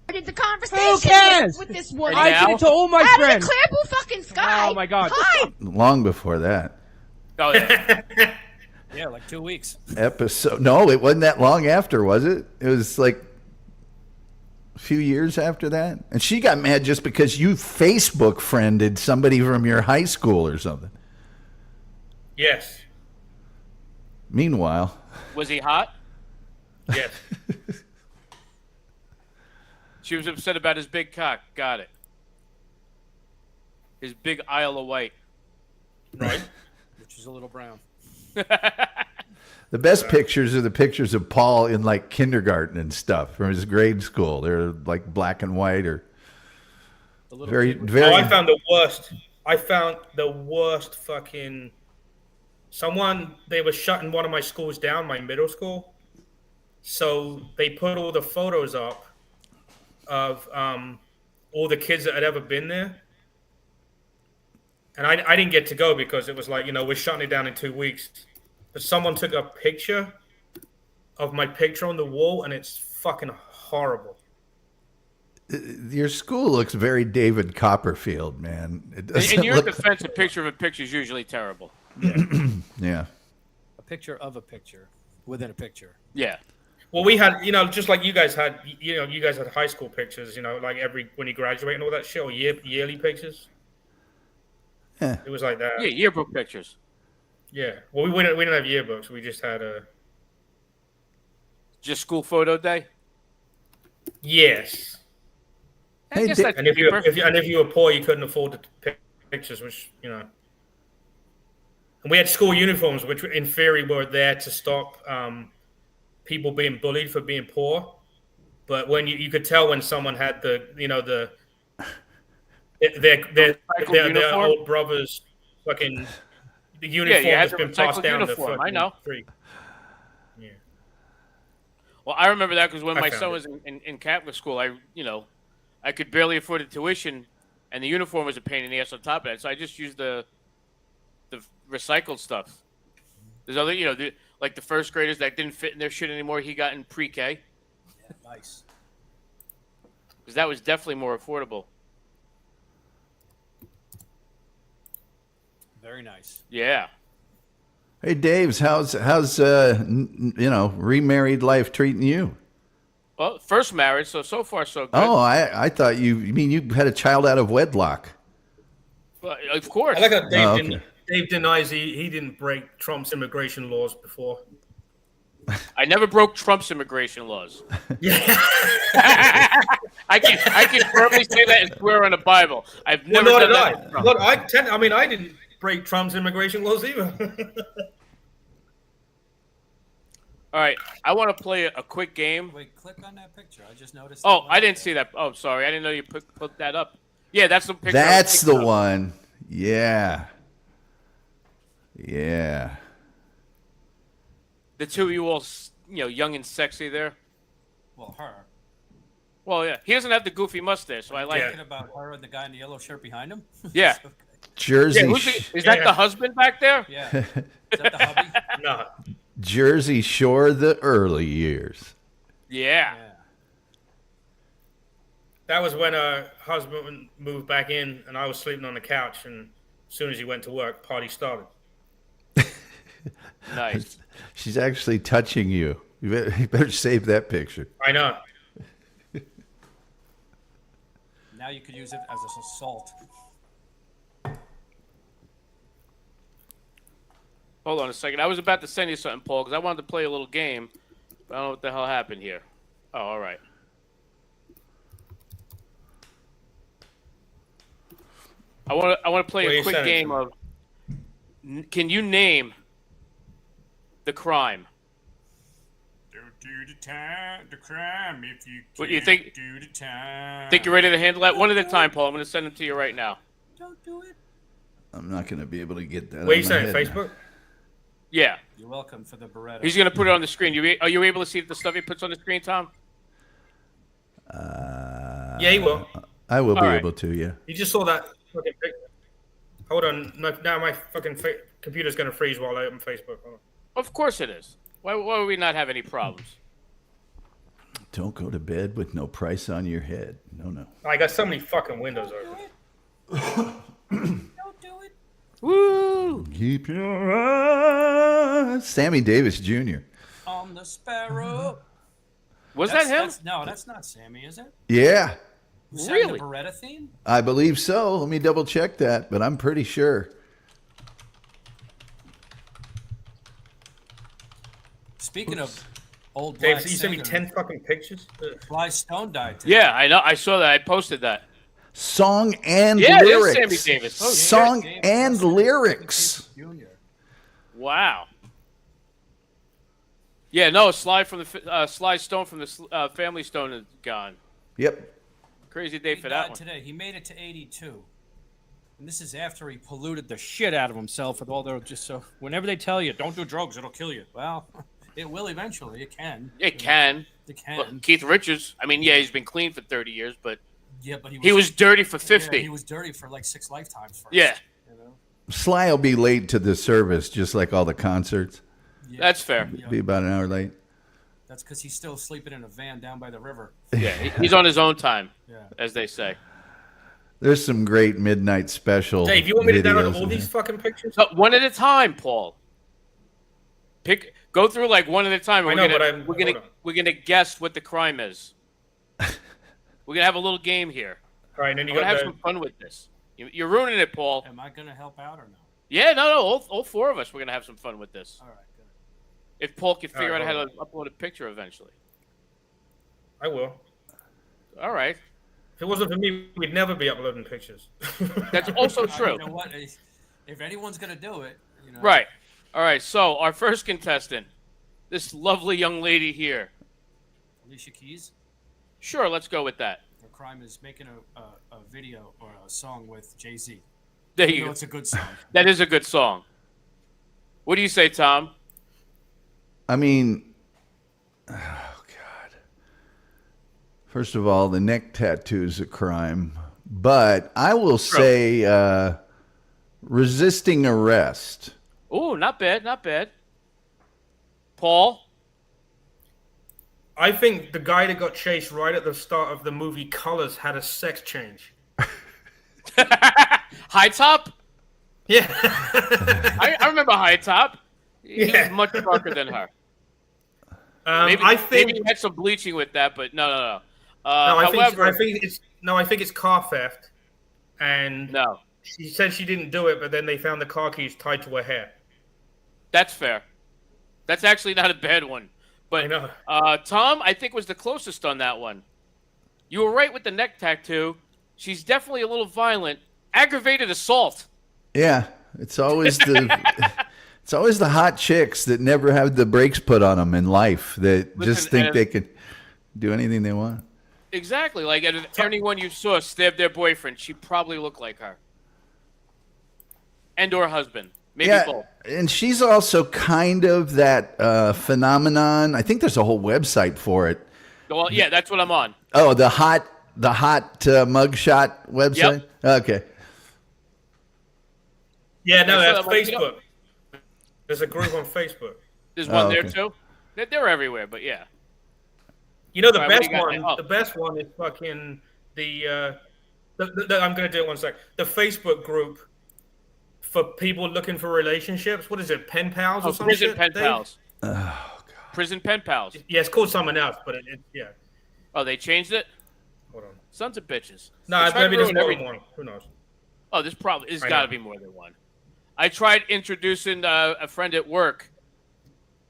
Started the conversation Who cares? with this woman. And I now? did it to all my Out of friends. the clear blue fucking sky. Oh my God. Hi. Long before that Oh, yeah. Yeah, like 2 weeks. episode. No, it wasn't that long after, was it? It was like A few years after that, and she got mad just because you Facebook friended somebody from your high school or something. Yes. Meanwhile, Was he hot? Yes. She was upset about his big cock. Got it. His big Isle of Wight. Right. Which is a little brown. the best pictures are the pictures of Paul in like kindergarten and stuff from his grade school. They're like black and white or very, very. Oh, I found the worst. I found the worst fucking. They were shutting one of my schools down, my middle school. So they put all the photos up of all the kids that had ever been there. And I didn't get to go because it was like, we're shutting it down in 2 weeks. But someone took a picture of my picture on the wall, and it's fucking horrible. Your school looks very David Copperfield, man. It doesn't In your look defense, a picture of a picture is usually terrible. yeah. A picture of a picture within a picture. Yeah. Well, we had, just like you guys had, you guys had high school pictures, like when you graduate and all that shit, or yearly pictures. Yeah. It was like that. Yeah, yearbook pictures. Yeah. Well, we didn't have yearbooks. We just had Just school photo day? Yes. I guess that's and if you were poor, you couldn't afford the pictures, which, And we had school uniforms, which in theory were there to stop people being bullied for being poor. But when you could tell when someone had their old brothers fucking the uniform has been passed down uniform. I know. Yeah. Well, I remember that because when I my found son was in Catholic school, I could barely afford the tuition, and the uniform was a pain in the ass on top of that. So I just used the recycled stuff. There's other, like the first graders that didn't fit in their shit anymore. He got in pre-K. Yeah, nice. Because that was definitely more affordable. Very nice. Yeah. Hey, Dave's, how's remarried life treating you? Well, first marriage, so far so good. Oh, I thought you mean you had a child out of wedlock. Well, of course. I like how Dave denies he didn't break Trump's immigration laws before. I never broke Trump's immigration laws. Yeah. I can firmly say that and swear on the Bible. I've never Well, done nor that. did I. Look, I didn't break Trump's immigration laws either. All right, I want to play a quick game. Wait, click on that picture. I just noticed. Oh, I didn't see that. Oh, sorry. I didn't know you put that up. Yeah, that's the picture. That's the one. Yeah. Yeah. The two of you all, young and sexy there. Well, her. Well, yeah. He doesn't have the goofy mustache, so I like Thinking it. about her and the guy in the yellow shirt behind him. Yeah. Okay. Jersey. Yeah, is that the husband back there? Yeah. Is that the hubby? No. Jersey Shore, the early years. Yeah. That was when her husband moved back in, and I was sleeping on the couch. And as soon as he went to work, party started. Nice. She's actually touching you. You better save that picture. I know. Now you could use it as an assault. Hold on a second. I was about to send you something, Paul, because I wanted to play a little game. But I don't know what the hell happened here. Oh, all right. I want to play a quick game of. Can you name the crime? Don't do the crime if you What do you think? do the time. Think you're ready to handle that? One at a time, Paul. I'm going to send them to you right now. Don't do it. I'm not going to be able to get that. What are on you my saying, head Facebook? Yeah. You're welcome for the Beretta. He's going to put it on the screen. Are you able to see the stuff he puts on the screen, Tom? Yeah, he will. I will be All right. able to, yeah. You just saw that fucking picture. Hold on. Now my fucking computer's going to freeze while I open Facebook. Hold on. Of course it is. Why would we not have any problems? Don't go to bed with no price on your head. No. I got so many fucking windows open. Don't do it. Woo! Keep your eyes. Sammy Davis Jr. On the sparrow. Was that him? No, that's not Sammy, is it? Yeah, Who sang Really? the Beretta theme? I believe so. Let me double check that, but I'm pretty sure. Speaking of old Dave, black so you sent me singer, 10 fucking pictures? Sly Stone died today. Yeah, I know. I saw that. I posted that. Song and Yeah, it is lyrics. Sammy Davis. Oh, shit. Song Davis, and Sammy lyrics. Jr. Wow. Yeah, no, Sly Stone from the Family Stone is gone. Yep. Crazy day He for that died one. today. He made it to 82. And this is after he polluted the shit out of himself with all their just so. Whenever they tell you, don't do drugs, it'll kill you. Well, it will eventually. It can. It can. It can. Look, Keith Richards. I mean, yeah, he's been clean for 30 years, but Yeah, but he was dirty for 50. Yeah, he was dirty for like 6 lifetimes first. Yeah. You know? Sly will be late to the service, just like all the concerts. Yeah. That's fair. Be about an hour late. That's because he's still sleeping in a van down by the river. Yeah, he's on his own time, Yeah. as they say. There's some great midnight special. Dave, you want me to download videos all of these it. fucking pictures? So one at a time, Paul. Go through like one at a time. I know, but I'm- hold on. We're gonna guess what the crime is. We're gonna have a little game here. All right, and then I'm you gonna got have some fun with this. You're ruining it, Paul. Am I going to help out or no? Yeah, no. All 4 of us. We're gonna have some fun with this. All right, good. If Paul can figure All out right, how to upload a picture eventually. I will. All right. If it wasn't for me, we'd never be uploading pictures. That's also true. You know what? If anyone's going to do it, you know. Right. All right. So our first contestant, this lovely young lady here. Alicia Keys. Sure, let's go with that. Her crime is making a video or a song with Jay-Z. There You you know go. it's a good song. That is a good song. What do you say, Tom? I mean, oh God. First of all, the neck tattoo's a crime, but I will say resisting arrest. Ooh, not bad, not bad. Paul? I think the guy that got chased right at the start of the movie Colors had a sex change. High Top? Yeah. I remember High Top. He was much darker than her. Maybe he had some bleaching with that, but no. I however, think it's car theft, and no, she said she didn't do it, but then they found the car keys tied to her hair. That's fair. That's actually not a bad one. But Tom, I think, was the closest on that one. You were right with the neck tattoo. She's definitely a little violent. Aggravated assault. Yeah, it's always the hot chicks that never have the brakes put on them in life that just think they can do anything they want. Exactly. Like anyone you saw stab their boyfriend, she probably looked like her. And or husband. Maybe both. And she's also kind of that phenomenon. I think there's a whole website for it. Well, yeah, that's what I'm on. Oh, the hot mugshot website? Yep. Okay. Yeah, no, That's that's what I'm Facebook. There's a group on Facebook. There's one there okay. too? They're everywhere, but yeah. You know, the All right, what best do you got one. there? Oh. The best one is fucking the I'm gonna do it one sec. The Facebook group for people looking for relationships. What is it? Pen pals or something? Prison pen pals. Prison pen pals. Yeah, it's called something else, but yeah. Oh, they changed it? Hold on. Sons of bitches. No, They try to maybe there's ruin more everything. than one. Who knows? Oh, there's I got to know. be more than one. I tried introducing a friend at work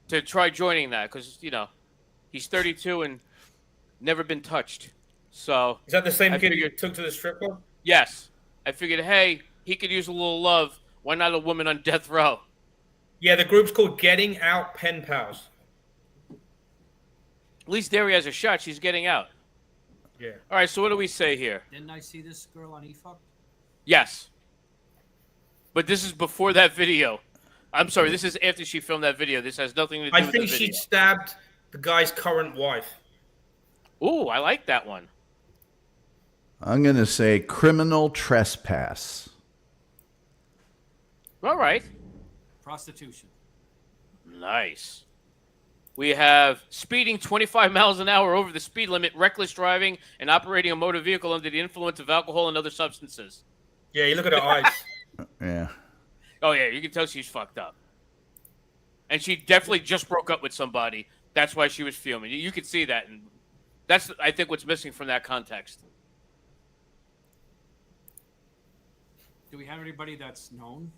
to try joining that because, he's 32 and never been touched. So Is that the same I kid figured- you took to the strip club? yes, I figured, hey, he could use a little love. Why not a woman on death row? Yeah, the group's called Getting Out Pen Pals. At least there he has a shot. She's getting out. Yeah. All right, so what do we say here? Didn't I see this girl on eFuck? Yes. But this is before that video. I'm sorry, this is after she filmed that video. This has nothing to do I with think the video. she stabbed the guy's current wife. Ooh, I like that one. I'm going to say criminal trespass. All right. Prostitution. Nice. We have speeding 25 miles an hour over the speed limit, reckless driving, and operating a motor vehicle under the influence of alcohol and other substances. Yeah, you look at her eyes. Yeah. Oh, yeah, you can tell she's fucked up. And she definitely just broke up with somebody. That's why she was fuming. You could see that. And That's I think what's missing from that context. Do we have anybody that's known?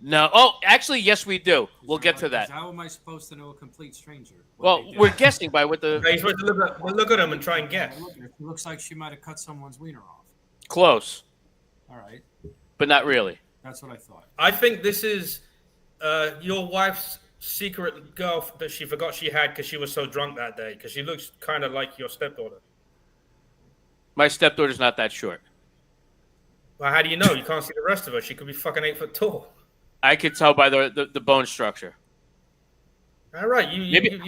No. Oh, actually, yes, we do. We'll get to that. How am I supposed to know a complete stranger? Well, we're guessing by what the You're supposed to look at them and try and guess. It looks like she might have cut someone's wiener off. close, All right. but not really. That's what I thought. I think this is your wife's secret girl that she forgot she had because she was so drunk that day. Because she looks kind of like your stepdaughter. My stepdaughter's not that short. Well, how do you know? You can't see the rest of her. She could be fucking 8 foot tall. I could tell by the bone structure. All right,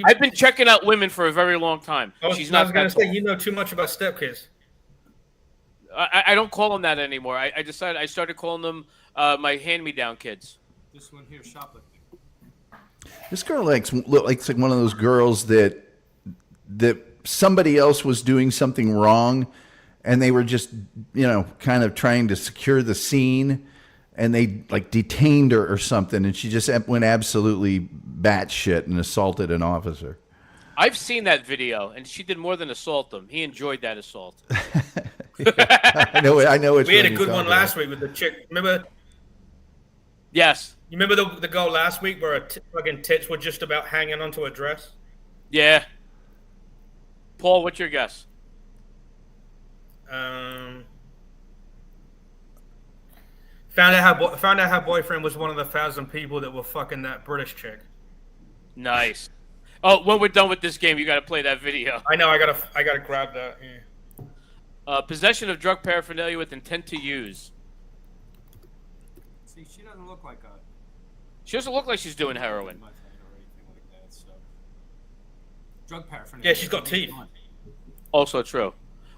I've been checking out women for a very long time. She's not. I was going to say you know too much about stepkids. I don't call them that anymore. I decided I started calling them my hand-me-down kids. This one here, shoplifting. This girl looks like one of those girls that somebody else was doing something wrong, and they were just kind of trying to secure the scene, and they like detained her or something, and she just went absolutely batshit and assaulted an officer. I've seen that video, and she did more than assault him. He enjoyed that assault. I know. We had a good one last week with the chick. Remember? Yes. You remember the girl last week where her fucking tits were just about hanging onto her dress? Yeah. Paul, what's your guess? Found out her boyfriend was one of the 1,000 people that were fucking that British chick. Nice. Oh, when we're done with this game, you got to play that video. I know. I gotta grab that. Yeah. Possession of drug paraphernalia with intent to use. See, she doesn't look like a. She doesn't look like she's doing heroin. Or anything like that, so. Drug paraphernalia. Yeah, she's got teeth. Also true.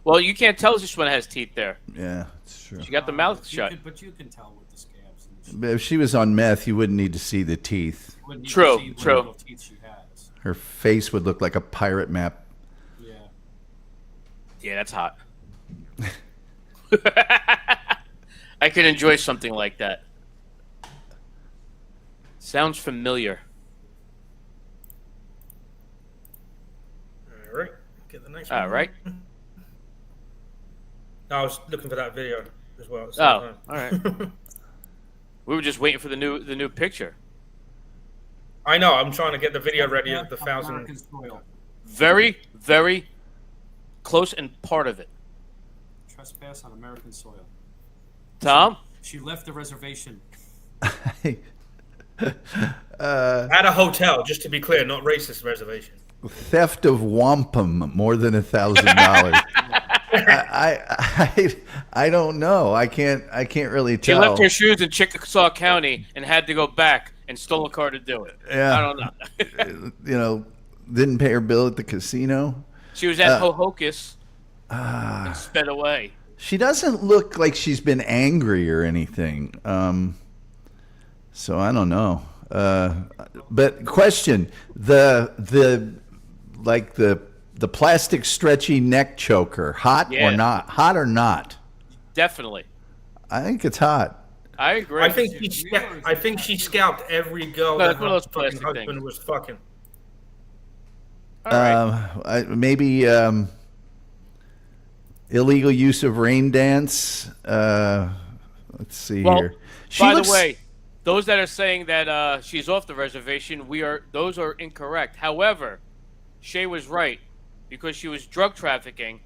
Well, you can't tell this one has teeth there. Yeah, it's true. She got the mouth shut. But you can tell with the scabs. But if she was on meth, you wouldn't need to see the teeth. True. Teeth she has. Her face would look like a pirate map. Yeah. Yeah, that's hot. I could enjoy something like that. Sounds familiar. All right. Get the next All one. right. I was looking for that video as well. Oh, all right. We were just waiting for the new picture. I know. I'm trying to get the video ready of the 1,000. Very, very close and part of it. Trespass on American soil. Tom? She left the reservation. At a hotel, just to be clear, not racist reservation. Theft of wampum, more than $1,000. I don't know. I can't really She tell. left her shoes in Chickasaw County and had to go back and stole a car to do it. Yeah. I don't know. Didn't pay her bill at the casino. She was at Ho-Hocus and sped away. She doesn't look like she's been angry or anything. So I don't know. But question, the plastic stretchy neck choker, hot Yeah. or not? Hot or not? Definitely. I think it's hot. I agree. I think she scalped every girl No, that it's one of those her fucking plastic husband was fucking. Maybe illegal use of rain dance. Let's see here. By the way, those that are saying that she's off the reservation, those are incorrect. However, Shay was right because she was drug trafficking,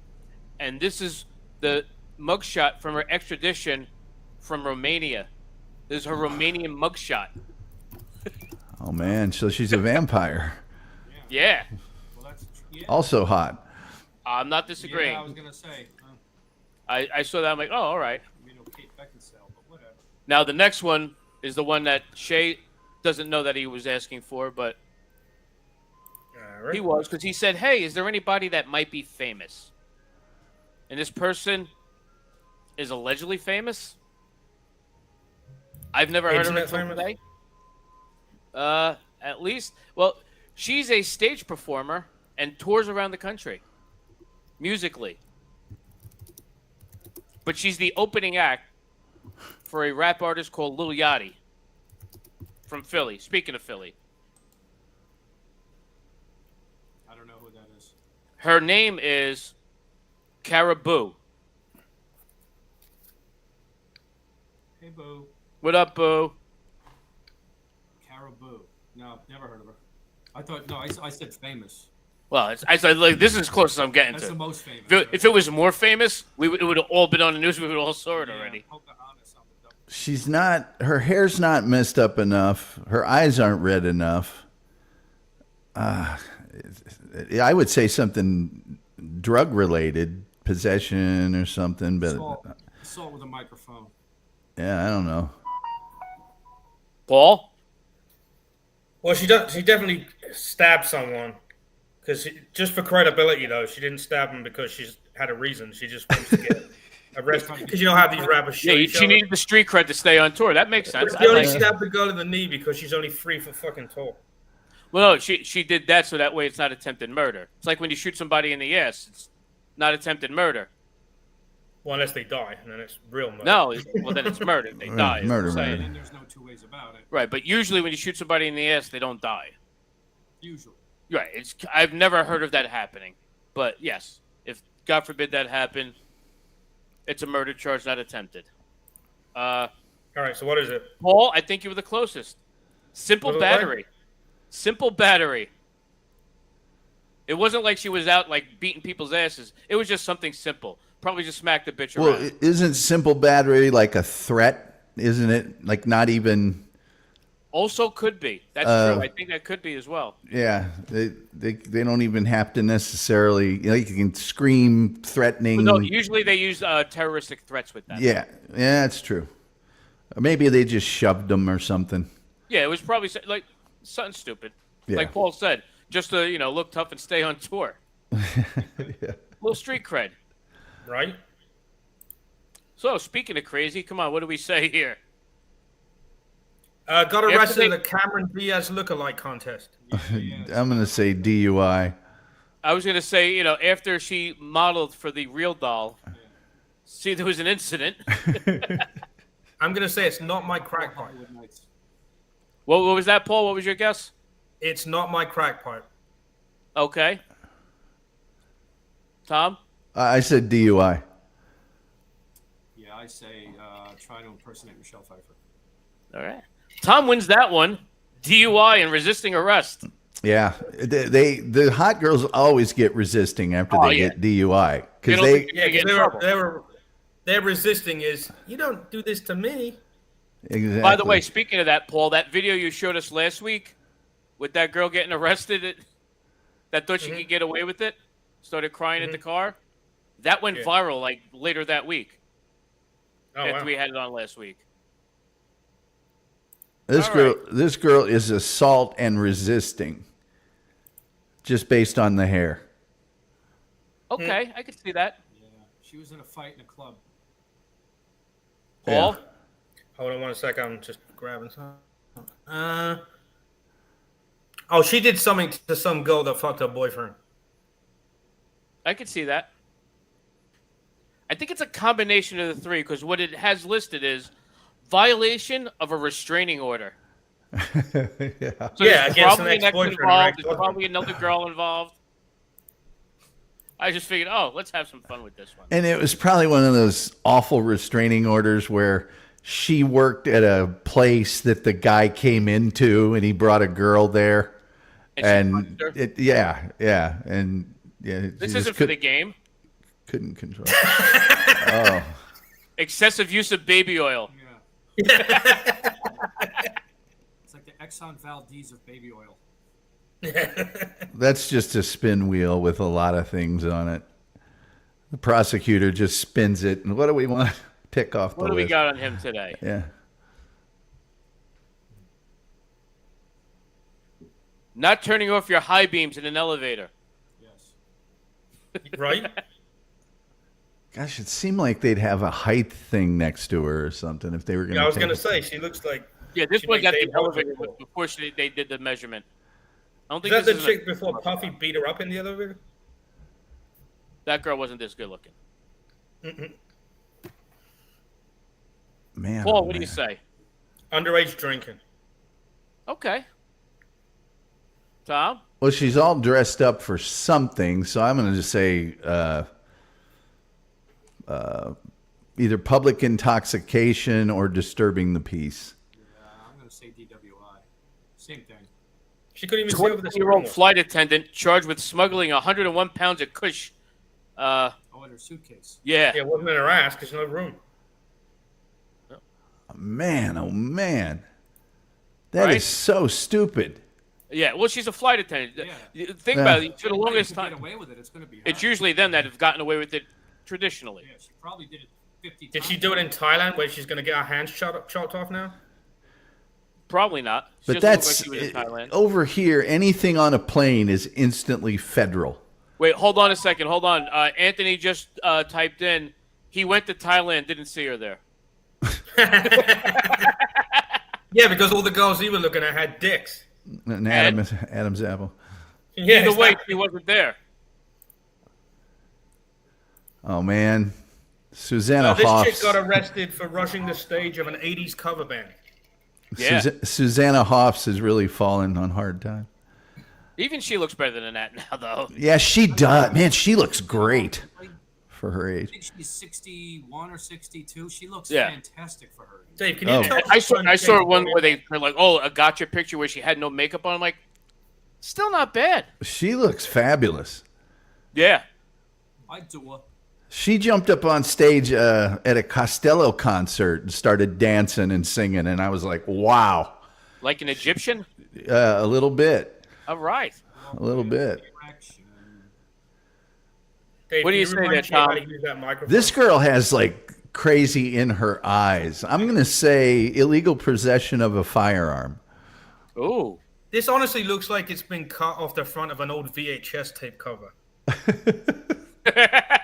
and this is the mugshot from her extradition from Romania. This is her Romanian mugshot. Oh man, so she's a vampire. Yeah. Also hot. I'm not disagreeing. Yeah, I was gonna say. I saw that. I'm like, oh, all right. Kate Beckinsale, but whatever. Now the next one is the one that Shay doesn't know that he was asking for, but he was because he said, "Hey, is there anybody that might be famous?" And this person is allegedly famous. I've never heard of her Internet until today. At least, well, she's a stage performer and tours around the country musically. But she's the opening act for a rap artist called Lil Yachty from Philly. Speaking of Philly. I don't know who that is. Her name is Caribou. Hey, Boo. What up, Boo? Caribou. No, never heard of her. I thought, no, I said famous. Well, I said, like, this is as close as I'm getting That's to. the most famous. If it was more famous, it would have all been on the news. We would have all saw it already. She's not. Her hair's not messed up enough. Her eyes aren't red enough. I would say something drug related, possession or something. But Assault with a microphone. yeah, I don't know. Paul? Well, she definitely stabbed someone. Because just for credibility, though, she didn't stab him because she had a reason. She just wants to get arrested. Because you don't have these rappers. Yeah, she needed the street cred to stay on tour. That makes sense. She only stabbed the girl in the knee because she's only free for fucking tour. Well, no, she did that so that way it's not attempted murder. It's like when you shoot somebody in the ass, it's not attempted murder. Well, unless they die, and then it's real murder. No, well then it's murder. They die. Murder. And there's no two ways about it. Right, but usually when you shoot somebody in the ass, they don't die. Usually. Right. I've never heard of that happening, but yes, if God forbid that happened, it's a murder charge, not attempted. All right. So what is it? Paul, I think you were the closest. Simple Was it battery. Simple battery. It wasn't like she was out like beating people's asses. It was just something simple. Probably just smacked the bitch Well, around. isn't simple battery like a threat? Isn't it like not even? Also could be. That's true. I think that could be as well. Yeah, they don't even have to necessarily. You can scream threatening. But no, usually they use terroristic threats with that. Yeah, that's true. Or maybe they just shoved them or something. Yeah, it was probably like something stupid. Yeah. Like Paul said, just to look tough and stay on tour. Yeah. Little street cred. Right. So speaking of crazy, come on, what do we say here? Got arrested in the Cameron Diaz lookalike contest. I'm gonna say DUI. I was gonna say, after she modeled for the real doll, see there was an incident. I'm gonna say it's not my crack pipe. What was that, Paul? What was your guess? It's not my crack pipe. Okay. Tom? I said DUI. Yeah, I say try to impersonate Michelle Pfeiffer. All right. Tom wins that one. DUI and resisting arrest. Yeah, the hot girls always get resisting after they get DUI because they're resisting is you don't do this to me. Exactly. By the way, speaking of that, Paul, that video you showed us last week with that girl getting arrested that thought she could get away with it, started crying at the car, that went viral like later that week. After we had it on last week. This girl is assault and resisting, just based on the hair. Okay, I could see that. Yeah, she was in a fight in a club. Paul? Yeah. Hold on 1 second. I'm just grabbing some. She did something to some girl that fucked her boyfriend. I could see that. I think it's a combination of the three because what it has listed is violation of a restraining order. Yeah. So against probably an an ex ex-boyfriend or involved. There's ex-husband. probably another girl involved. I just figured, let's have some fun with this one. And it was probably one of those awful restraining orders where she worked at a place that the guy came into and he brought a girl there. And this isn't for the game. Couldn't control. Oh. Excessive use of baby oil. It's like the Exxon Valdez of baby oil. That's just a spin wheel with a lot of things on it. The prosecutor just spins it. And what do we want to tick off the What do list? we got on him today? Yeah. Not turning off your high beams in an elevator. Right? Gosh, it seemed like they'd have a height thing next to her or something if they were going to. Yeah, I was going to say, she looks like. Yeah, this she one made got the Dave Harbour elevator before. before they did the measurement. I don't Is think that this the is chick before Puffy beat her up in the elevator? that girl wasn't this good looking. Man, Paul, what do you say? Underage drinking. Okay. Tom? Well, she's all dressed up for something, so I'm going to just say either public intoxication or disturbing the peace. I'm going to say DWI. Same thing. She couldn't even see over the 20-year-old screen. flight attendant charged with smuggling 101 pounds of kush. Oh, in her suitcase. Yeah. Yeah, it wasn't in her ass because no room. Man, oh man. That is Right? so stupid. Yeah, well, she's a flight attendant. Yeah. Think Yeah. about it. For the Anybody longest who time, get away with it, it's going to be her. it's usually them that have gotten away with it traditionally. Yeah, she probably did it 50 times. Did she do it in Thailand where she's going to get her hands chopped off now? Probably not. She But doesn't look that's like she was in Thailand. over here. Anything on a plane is instantly federal. Wait, hold on a second. Hold on. Anthony just typed in. He went to Thailand. Didn't see her there. Yeah, because all the girls he was looking at had dicks. An Adam's apple. Yeah, Either way, exactly. she wasn't there. Oh man, Susanna This Hoffs. chick got arrested for rushing the stage of an 80s cover band. Yeah. Susanna Hoffs has really fallen on hard time. Even she looks better than that now, though. Yeah, she does. Man, she looks great for her I age. think she's 61 or 62. She looks Yeah. fantastic for her. Dave, can you Oh. tell I saw one where they're like, "Oh, a gotcha picture where she had no makeup on." I'm like, still not bad. She looks fabulous. Yeah. I do her. She jumped up on stage at a Costello concert and started dancing and singing, and I was like, "Wow!" Like an Egyptian. A little bit, All right. a little bit. Dave, What do can you say remind there, Jay how Tom? to use that microphone? This girl has like crazy in her eyes. I'm gonna say illegal possession of a firearm. Ooh. This honestly looks like it's been cut off the front of an old VHS tape cover.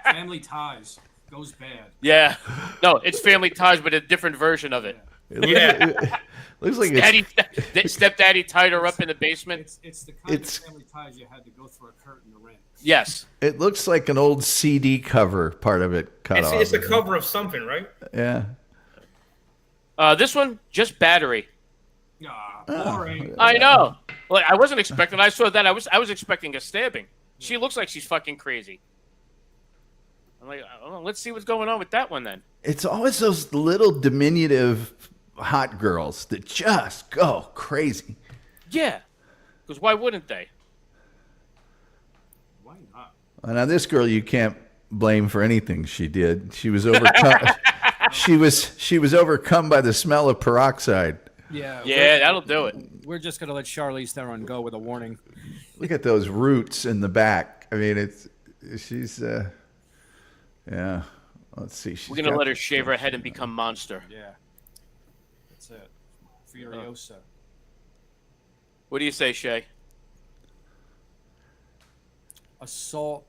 Family Ties goes bad. Yeah. No, it's Family Ties, but a different version of it. Yeah. Looks like it's, Stepdaddy tied her up in the basement. It's the kind It's- of Family Ties you had to go through a curtain to rent. Yes. it looks like an old CD cover. Part of it cut off. It's the cover of something, right? Yeah. This one, just battery. Ah, boring. I know. Like I wasn't expecting. I saw that. I was expecting a stabbing. She looks like she's fucking crazy. I'm like, oh, let's see what's going on with that one then. It's always those little diminutive hot girls that just go crazy. Yeah. Because why wouldn't they? Why not? Now this girl you can't blame for anything she did. She was overcome. she was overcome by the smell of peroxide. Yeah. Yeah, that'll do it. We're just gonna let Charlize Theron go with a warning. Look at those roots in the back. I mean, she's yeah. Let's see. We're gonna let her shave her head and become monster. Yeah. That's it. Furiosa. What do you say, Shay? Assault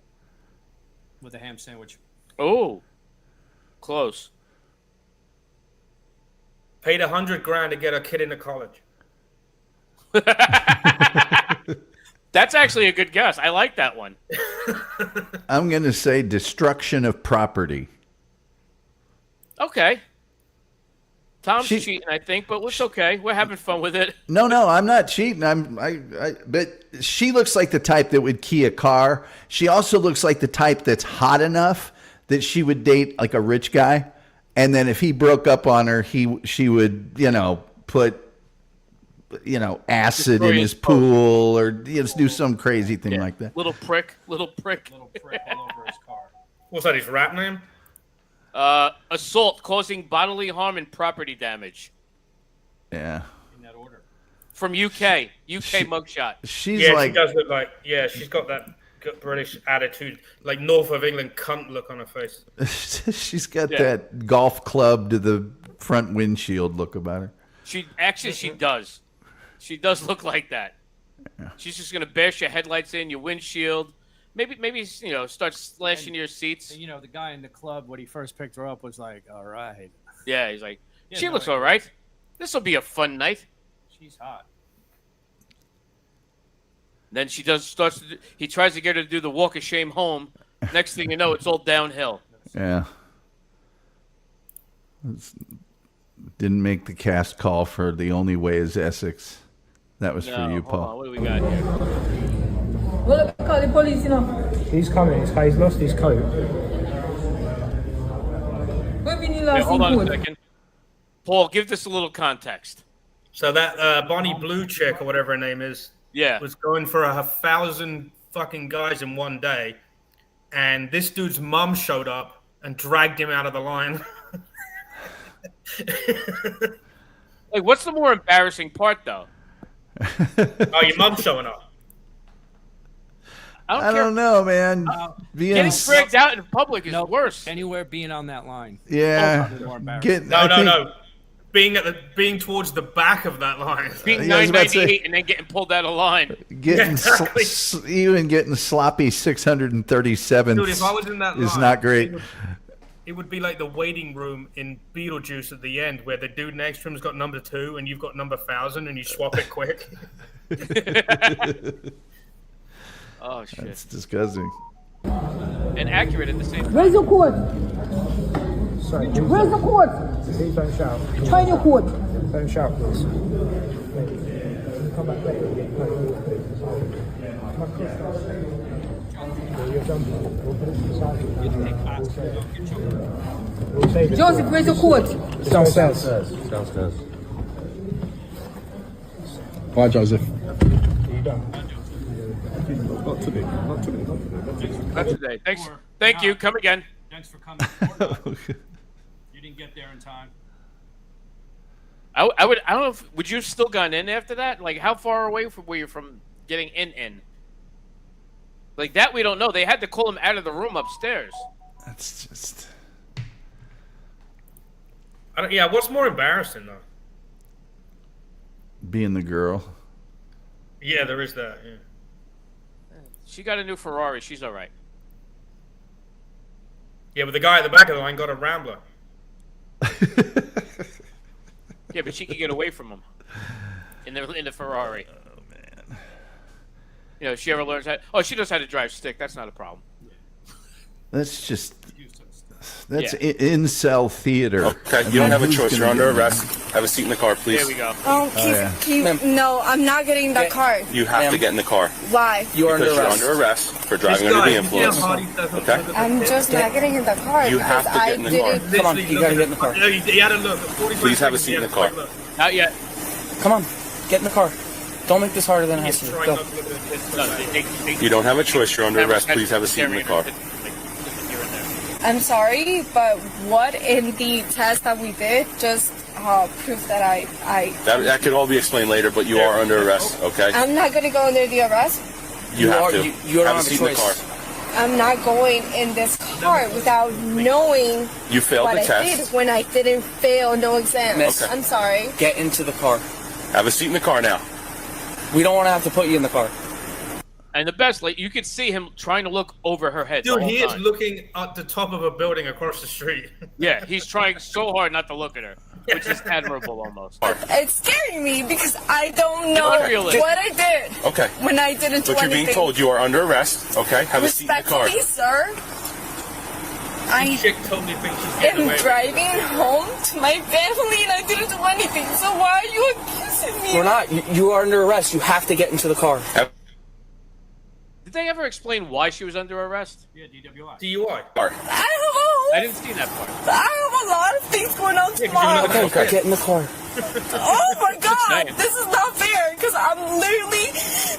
with a ham sandwich. Oh, close. Paid $100,000 to get a kid into college. That's actually a good guess. I like that one. I'm going to say destruction of property. Okay. Tom's cheating, I think, but it's okay. We're having fun with it. No, I'm not cheating. But she looks like the type that would key a car. She also looks like the type that's hot enough that she would date like a rich guy, and then if he broke up on her, she would put acid in his pool or do some crazy thing like that. Little prick. Little prick all over his car. What's that, his rap name? Assault causing bodily harm and property damage. Yeah. In that order. From UK mugshot. She's yeah, like she does look like, she's got that good British attitude, like North of England cunt look on her face. she's got that golf club to the front windshield look about her. She does. She does look like that. Yeah. She's just gonna bash your headlights in, your windshield. Maybe start slashing your seats. The guy in the club when he first picked her up was like, "All right." Yeah, he's like, Yeah, she no, looks like- all right. This will be a fun night. She's hot. Then he tries to get her to do the walk of shame home. Next thing you know, it's all downhill. Yeah. Didn't make the cast call for The Only Way is Essex. That was for you, hold Paul. on, what do we got here? Call the police, you know. He's coming. He's lost his coat. Where we need Wait, last hold on a food? second. Paul, give this a little context. So that Bonnie Blue chick or whatever her name is, Yeah. was going for 1,000 fucking guys in one day, and this dude's mum showed up and dragged him out of the line. Like, what's the more embarrassing part, though? Oh, your mum's showing up. I don't I care. don't know, man. Being Getting s- dragged out in public is worse. Anywhere being on that line. yeah, Probably more embarrassing. get No, I no, think- no. Being towards the back of that line. Being Yeah, I was about to say- 998 and then getting pulled out of line. Getting Exactly. even getting sloppy 637 Dude, if I was in that is line, not great. It would be like the waiting room in Beetlejuice at the end, where the dude next to him's got number 2 and you've got number 1,000, and you swap it quick. Oh, shit. That's disgusting. And accurate at the same time. Where's your court? Sorry, Where's the court? please don't shout. Try your court. Don't shout, please. Come back later. Joseph, where's your court? Downstairs. Bye, Joseph. Not today. Not today. Not today. Thanks. Thank you. Come again. Thanks for coming. Or not. You didn't get there in time. I would. I don't know. Would you have still gone in after that? Like, how far away were you from getting in? Like that, we don't know. They had to call him out of the room upstairs. That's just. Yeah, what's more embarrassing, though? Being the girl. Yeah, there is that. Yeah. She got a new Ferrari. She's all right. Yeah, but the guy at the back of the line got a Rambler. Yeah, but she could get away from him in the Ferrari. Oh man. You know, if she ever learns how. Oh, she knows how to drive stick. That's not a problem. That's just. That's Yeah. incel theater. Okay, I you don't mean, have a who's choice. gonna You're under do arrest. Have a seat in the car, please. There we go. No, I'm not getting in that car. You have to get in the car. Why? You are under arrest for driving under the influence. Okay? I'm just not getting in the car You because have to get I in the car. didn't. Come on, you gotta get in the car. No, you had to look. 45 Please have a seconds, seat you in the had car. to look. Not yet. Come on, get in the car. Don't make this harder than it has to be. Try Go. not to look at this. No, You don't have a choice. You're under arrest. Please have a seat in the car. I'm sorry, but what in the test that we did just proved that I That could all be explained later, but you are under arrest, okay? I'm not gonna go under the arrest. You have to. You don't have a have a seat in the car. choice. I'm not going in this car without knowing You failed what the I test. did when I didn't fail no exams. Miss. I'm sorry. Get into the car. Have a seat in the car now. We don't want to have to put you in the car. And the best, like, you could see him trying to look over her head. the Dude, whole he is time. looking at the top of a building across the street. Yeah, he's trying so hard not to look at her, which is admirable almost. It's scaring me because I don't know Unrealistic. what I did Okay. when I didn't do But you're anything. being told you are under arrest, okay? Have a seat in the car. Respectfully, sir, I Chick totally thinks she's getting am away. driving home to my family and I didn't do anything. So why are you accusing me? We're not. You are under arrest. You have to get into the car. Did they ever explain why she was under arrest? Yeah, DWI. DUI. I didn't see that part. I have a lot of things going on tomorrow. Okay, get in the car. Oh my god, this is not fair because I'm literally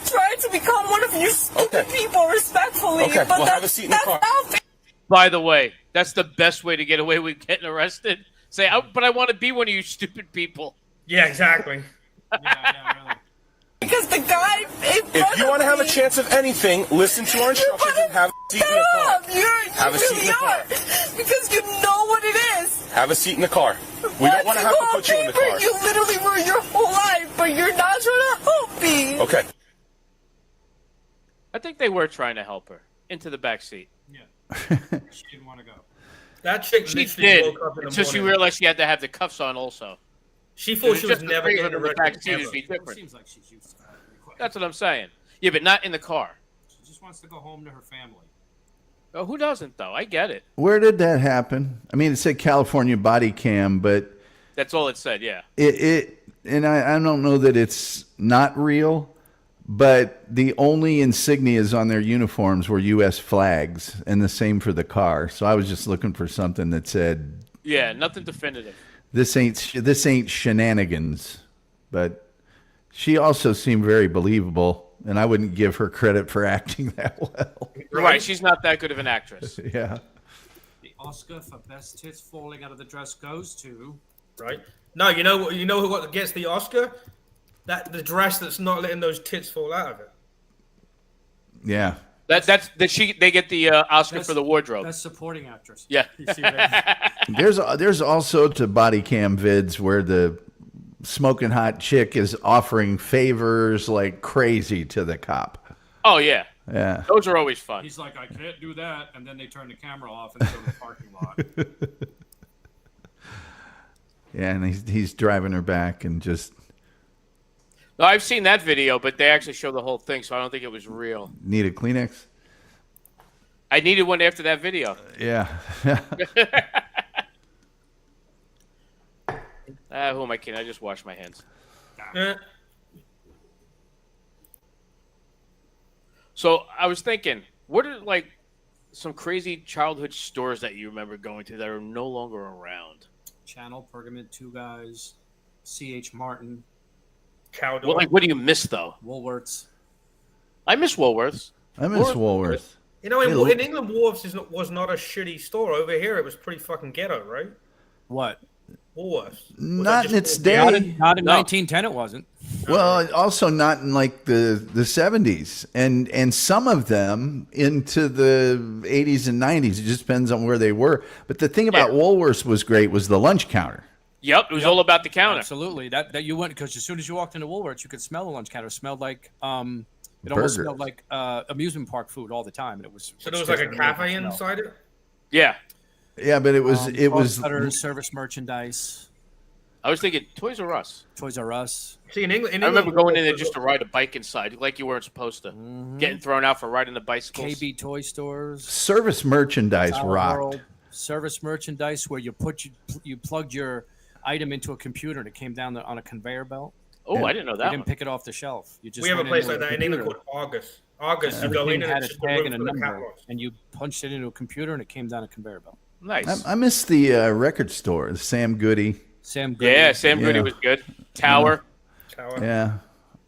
trying to become one of you stupid people respectfully. Okay, but well, have a seat in the car. not fair. By the way, that's the best way to get away with getting arrested. Say, but I want to be one of you stupid people. Yeah, exactly. Because the guy If you want to have a chance of anything, listen to our instructions and have a seat in the car. You Have a seat in really the car. are. Because you know what it is. Have a seat in the car. We don't want to have to put you in the car. You literally were your whole life, but you're not trying to help me. Okay. I think they were trying to help her into the back seat. She didn't want to go. That chick She literally did woke up in the until she morning. realized she had to have the cuffs on also. She thought she was Just never the getting in the back arrested. seat ever. would be different. Seems like she's used to that. That's what I'm saying. Yeah, but not in the car. She just wants to go home to her family. Oh, who doesn't though? I get it. Where did that happen? I mean, it said California body cam, but That's all it said. Yeah. and I don't know that it's not real, but the only insignias on their uniforms were U.S. flags, and the same for the car. So I was just looking for something that said, Yeah, nothing definitive. this ain't shenanigans. But she also seemed very believable, and I wouldn't give her credit for acting that well. Right, she's not that good of an actress. Yeah. The Oscar for best tits falling out of the dress goes to. Right? No, you know who gets the Oscar? The dress that's not letting those tits fall out of it. Yeah. They get the Oscar for the wardrobe. That's supporting actress. Yeah. You see what I mean? There's also to body cam vids where the smoking hot chick is offering favors like crazy to the cop. Oh yeah. Yeah. Those are always fun. He's like, I can't do that, and then they turn the camera off and go to the parking lot. Yeah, and he's driving her back and just No, I've seen that video, but they actually show the whole thing, so I don't think it was real. need a Kleenex. I needed one after that video. Yeah. Who am I kidding? I just washed my hands. So I was thinking, what are like some crazy childhood stores that you remember going to that are no longer around? Channel, Pergament, Two Guys, C.H. Martin. Cowdor. Well, like, what do you miss though? Woolworths. I miss Woolworths. I miss Woolworths. You know, in England, Woolworths was not a shitty store. Over here, it was pretty fucking ghetto, right? What? Woolworths. Not in its day. Not in 1910, it wasn't. Well, also not in like the 70s and some of them into the 80s and 90s. It just depends on where they were. But the thing about Woolworths was great was the lunch counter. Yep, it was all about the counter. Absolutely. That you went because as soon as you walked into Woolworths, you could smell the lunch counter. It smelled like it almost Burgers. smelled like amusement park food all the time. And it was So there was like a cafe inside it? Yeah. Yeah, but it was cutter, service merchandise. I was thinking Toys R Us. Toys R Us. See, in England, I remember going in there just to ride a bike inside, like you weren't supposed to. Getting thrown out for riding the bicycles. KB toy stores. service merchandise Dollar rocked. World, service merchandise where you plugged your item into a computer and it came down on a conveyor belt. Oh, I didn't know that You didn't one. pick it off the shelf. You just We have a went place into like that in England computer. called Argus. Argus, you go in Everything and had it's a just a tag room and a full of number, catwalks. and you punched it into a computer and it came down a conveyor belt. Nice. I miss the record store, the Sam Goody. Sam Goody. Yeah, Sam Goody Yeah. was good. Tower. Yeah,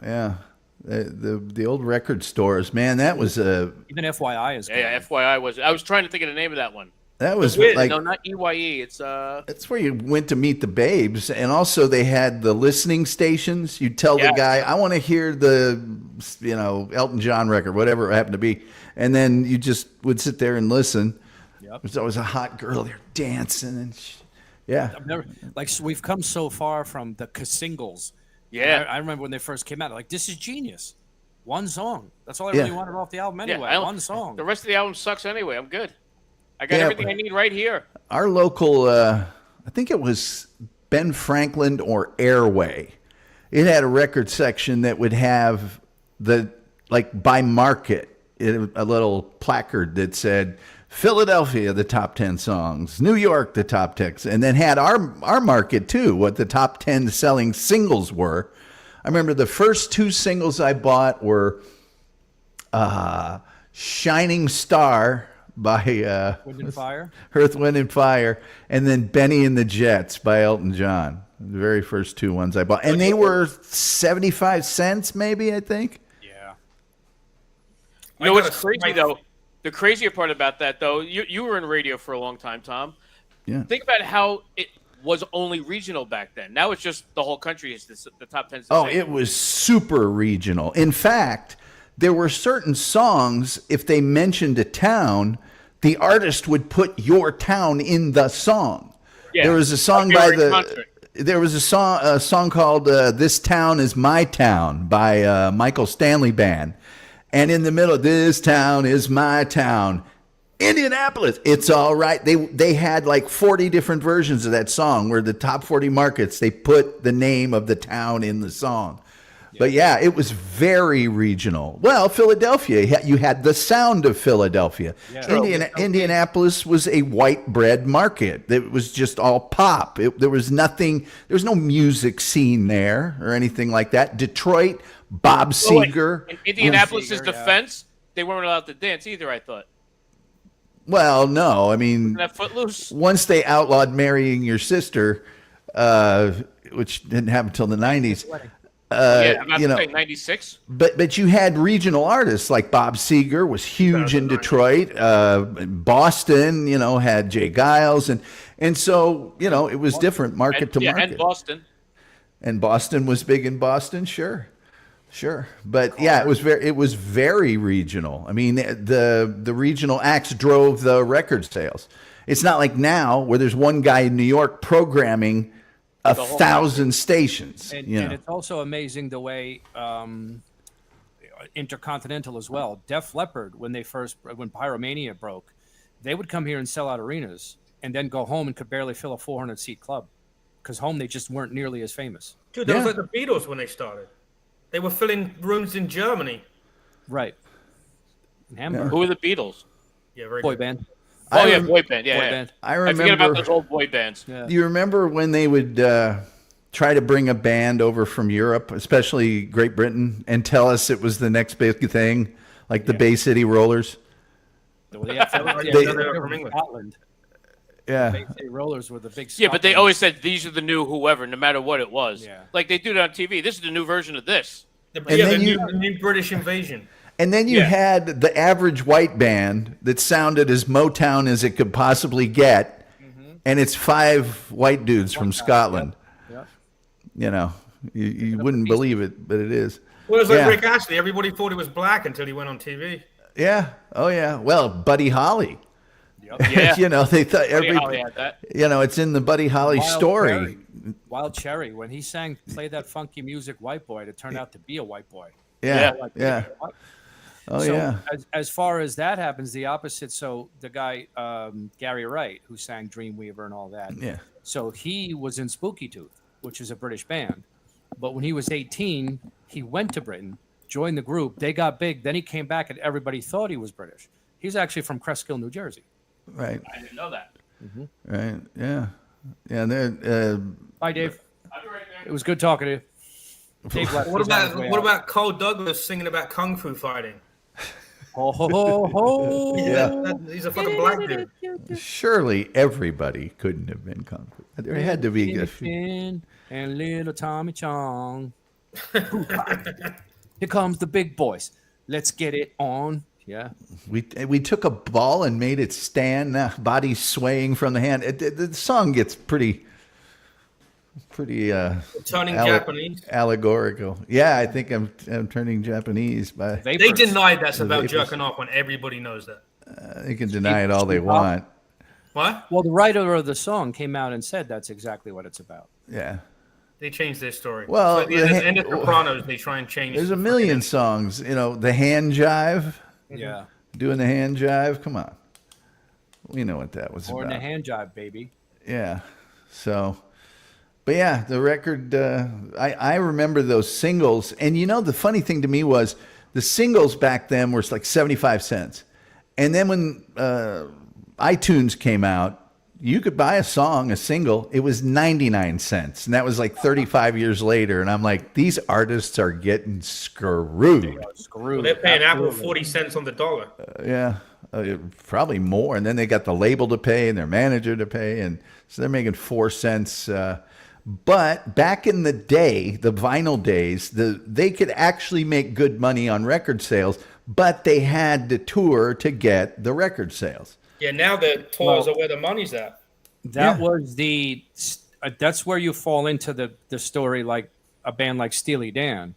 yeah. The old record stores, man. That was Even FYI is good. Yeah, FYI was. I was trying to think of the name of that one. that was Weird. like No, not EYE. It's that's where you went to meet the babes, and also they had the listening stations. You'd tell Yeah. the guy, "I want to hear the Elton John record, whatever it happened to be," and then you just would sit there and listen. Yep. There's always a hot girl there dancing, and yeah. I've never we've come so far from the singles. Yeah. I remember when they first came out. Like, this is genius. One song. That's all I Yeah. really wanted off the album anyway. I don't- One song. The rest of the album sucks anyway. I'm good. I got Yeah, everything I need right here. Our local, I think it was Ben Franklin or Airway. It had a record section that would have by market, a little placard that said Philadelphia, the top 10 songs, New York, the top 10, and then had our market too, what the top 10 selling singles were. I remember the first two singles I bought were Shining Star by Wind and Fire. Earth, Wind and Fire, and then Benny and the Jets by Elton John. The very first two ones I bought. And they were 75 cents maybe, I think. Yeah. You know what's crazy though? The crazier part about that though, you were in radio for a long time, Tom. Yeah. Think about how it was only regional back then. Now it's just the whole country is the top 10. Oh, it was super regional. In fact, there were certain songs, if they mentioned a town, the artist would put your town in the song. Yeah. There was a song Like by you were in the concert. there was a song called This Town Is My Town by Michael Stanley Band. And in the middle, this town is my town. Indianapolis, it's all right. They had like 40 different versions of that song where the top 40 markets, they put the name of the town in the song. But yeah, it was very regional. Well, Philadelphia, you had the sound of Philadelphia. Yeah. Indianapolis was a white bread market. It was just all pop. There was no music scene there or anything like that. Detroit, Bob Oh, wait. Seger. In Indianapolis' Seger, yeah. defense, they weren't allowed to dance either, I thought. Well, no, I mean, Isn't that Footloose? once they outlawed marrying your sister, which didn't happen until the 90s. Yeah, I'm not you know, saying 96. but you had regional artists like Bob Seger was huge in Detroit. Boston, you know, had Jay Giles, and so you know it was different market to market. And Boston. And Boston was big in Boston, sure. But yeah, it was very regional. I mean, the regional acts drove the record sales. It's not like now where there's one guy in New York programming 1,000 stations. And, you know. and it's also amazing the way Intercontinental as well. Def Leppard, when Pyromania broke, they would come here and sell out arenas and then go home and could barely fill a 400-seat club because home they just weren't nearly as famous. Dude, that was like the Beatles when they started. They were filling rooms in Germany. Right. In Hamburg. Who were the Beatles? Yeah, very Boy good. band. Oh, yeah, boy band. Yeah, Boy yeah. band. I forget remember about those old boy bands. Yeah. Do you remember when they would try to bring a band over from Europe, especially Great Britain, and tell us it was the next big thing, like the Bay City Rollers? Well, they were from Scotland. Yeah. Bay City Rollers were the big. Yeah, but they Scotland- always said these are the new whoever, no matter what it was. Yeah. Like they do it on TV. This is the new version of this. The then new British invasion. And then you had the average white band that sounded as Motown as it could possibly get, and it's 5 white dudes from Scotland. Yep. You know, you wouldn't believe it, but it is. Well, it was like Yeah. Rick Astley. Everybody thought he was black until he went on TV. Yeah. Oh, yeah. Well, Buddy Holly. Yeah. You know, they thought Buddy Holly had that. You know, it's in the Buddy Holly story. Wild Cherry, when he sang "Play That Funky Music, White Boy," it turned out to be a white boy. Yeah. Like, Yeah. Oh, so yeah. as far as that happens, the opposite. So the guy Gary Wright, who sang Dreamweaver and all that. Yeah. So he was in Spooky Tooth, which is a British band. But when he was 18, he went to Britain, joined the group. They got big. Then he came back, and everybody thought he was British. He's actually from Cresskill, New Jersey. Right. I didn't know that. Right. Yeah. Yeah. They're, Bye, Dave. I'll be right there. It was good talking to you. Dave left. What He's on his about way what out. about Cole Douglas singing about kung fu fighting? Ho ho ho ho! Yeah. He's a fucking black dude. surely everybody couldn't have been Kung Fu. There had to be a few. Finn and little Tommy Chong. Here comes the big boys. Let's get it on. Yeah. We took a ball and made it stand, body swaying from the hand. The song gets pretty Turning Japanese. allegorical. Yeah, I think I'm turning Japanese. But They denied that's The about vapors. jerking off when everybody knows that. They can deny it all they want. What? Well, the writer of the song came out and said that's exactly what it's about. Yeah. They changed their story. Well, so at the end of Sopranos, they try and change. There's a million songs. You know, the hand jive. Yeah. Doing the hand jive. Come on. We know what that was Or in about. the hand job, baby. Yeah. So, but yeah, the record, I remember those singles. And you know, the funny thing to me was the singles back then were like 75 cents. And then when iTunes came out, you could buy a song, a single, it was 99 cents. And that was like 35 years later. And I'm like, these artists are getting screwed. Well, they're paying Apple 40 cents on the dollar. Yeah, probably more. And then they got the label to pay and their manager to pay. And so they're making 4 cents. But back in the day, the vinyl days, they could actually make good money on record sales, but they had to tour to get the record sales. Yeah, now the tours are where the money's at. That was the that's where you fall into the story like a band like Steely Dan.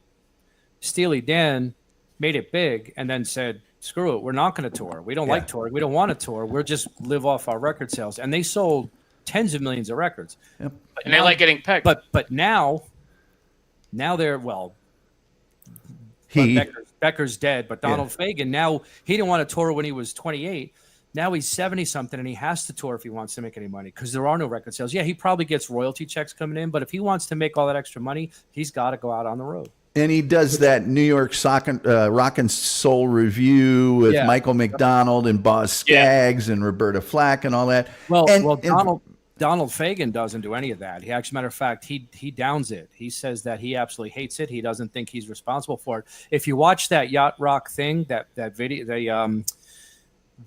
Steely Dan made it big and then said, screw it, we're not going to tour. We don't like touring. We don't want to tour. We'll just live off our record sales. And they sold tens of millions of records. Yep. And they like getting pegged. But now they're, Becker's dead, but Donald Fagen, now he didn't want to tour when he was 28. Now he's 70-something, and he has to tour if he wants to make any money because there are no record sales. Yeah, he probably gets royalty checks coming in, but if he wants to make all that extra money, he's got to go out on the road. And he does that New York Rock and Soul Review with Michael McDonald and Boz Scaggs and Roberta Flack and all that. Well, and Donald Fagen doesn't do any of that. He actually, matter of fact, he downs it. He says that he absolutely hates it. He doesn't think he's responsible for it. If you watch that Yacht Rock thing, that video,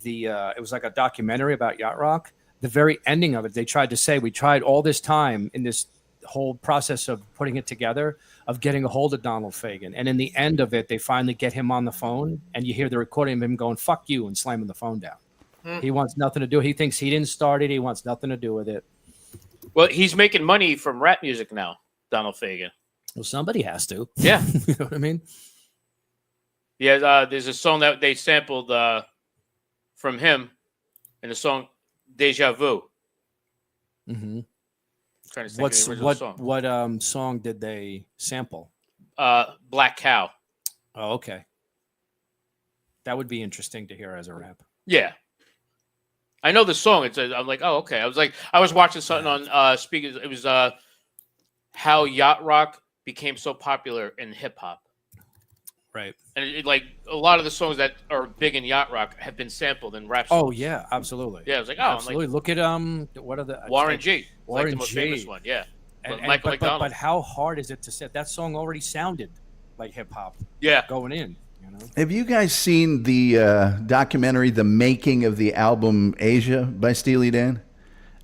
it was like a documentary about Yacht Rock. The very ending of it, they tried to say, we tried all this time in this whole process of putting it together, of getting a hold of Donald Fagen. And in the end of it, they finally get him on the phone, and you hear the recording of him going, "Fuck you," and slamming the phone down. He wants nothing to do. He thinks he didn't start it. He wants nothing to do with it. Well, he's making money from rap music now, Donald Fagen. Well, somebody has to. Yeah. You know what I mean? Yeah, there's a song that they sampled from him in the song Deja Vu. Mm-hmm. Trying to think of the original song. What song did they sample? Black Cow. Oh, okay. That would be interesting to hear as a rap. Yeah. I know the song. I'm like, oh, okay. I was watching something on speakers. It was how Yacht Rock became so popular in hip hop. Right. And like a lot of the songs that are big in Yacht Rock have been sampled in rap songs. Oh yeah, absolutely. Yeah, I was like, oh, absolutely. Look at what are the Warren G. Warren like the most G. famous one. Yeah. Michael McDonald. But how hard is it to set that song? Already sounded like hip hop. Yeah. Going in. You know? Have you guys seen the documentary, The Making of the Album Asia by Steely Dan?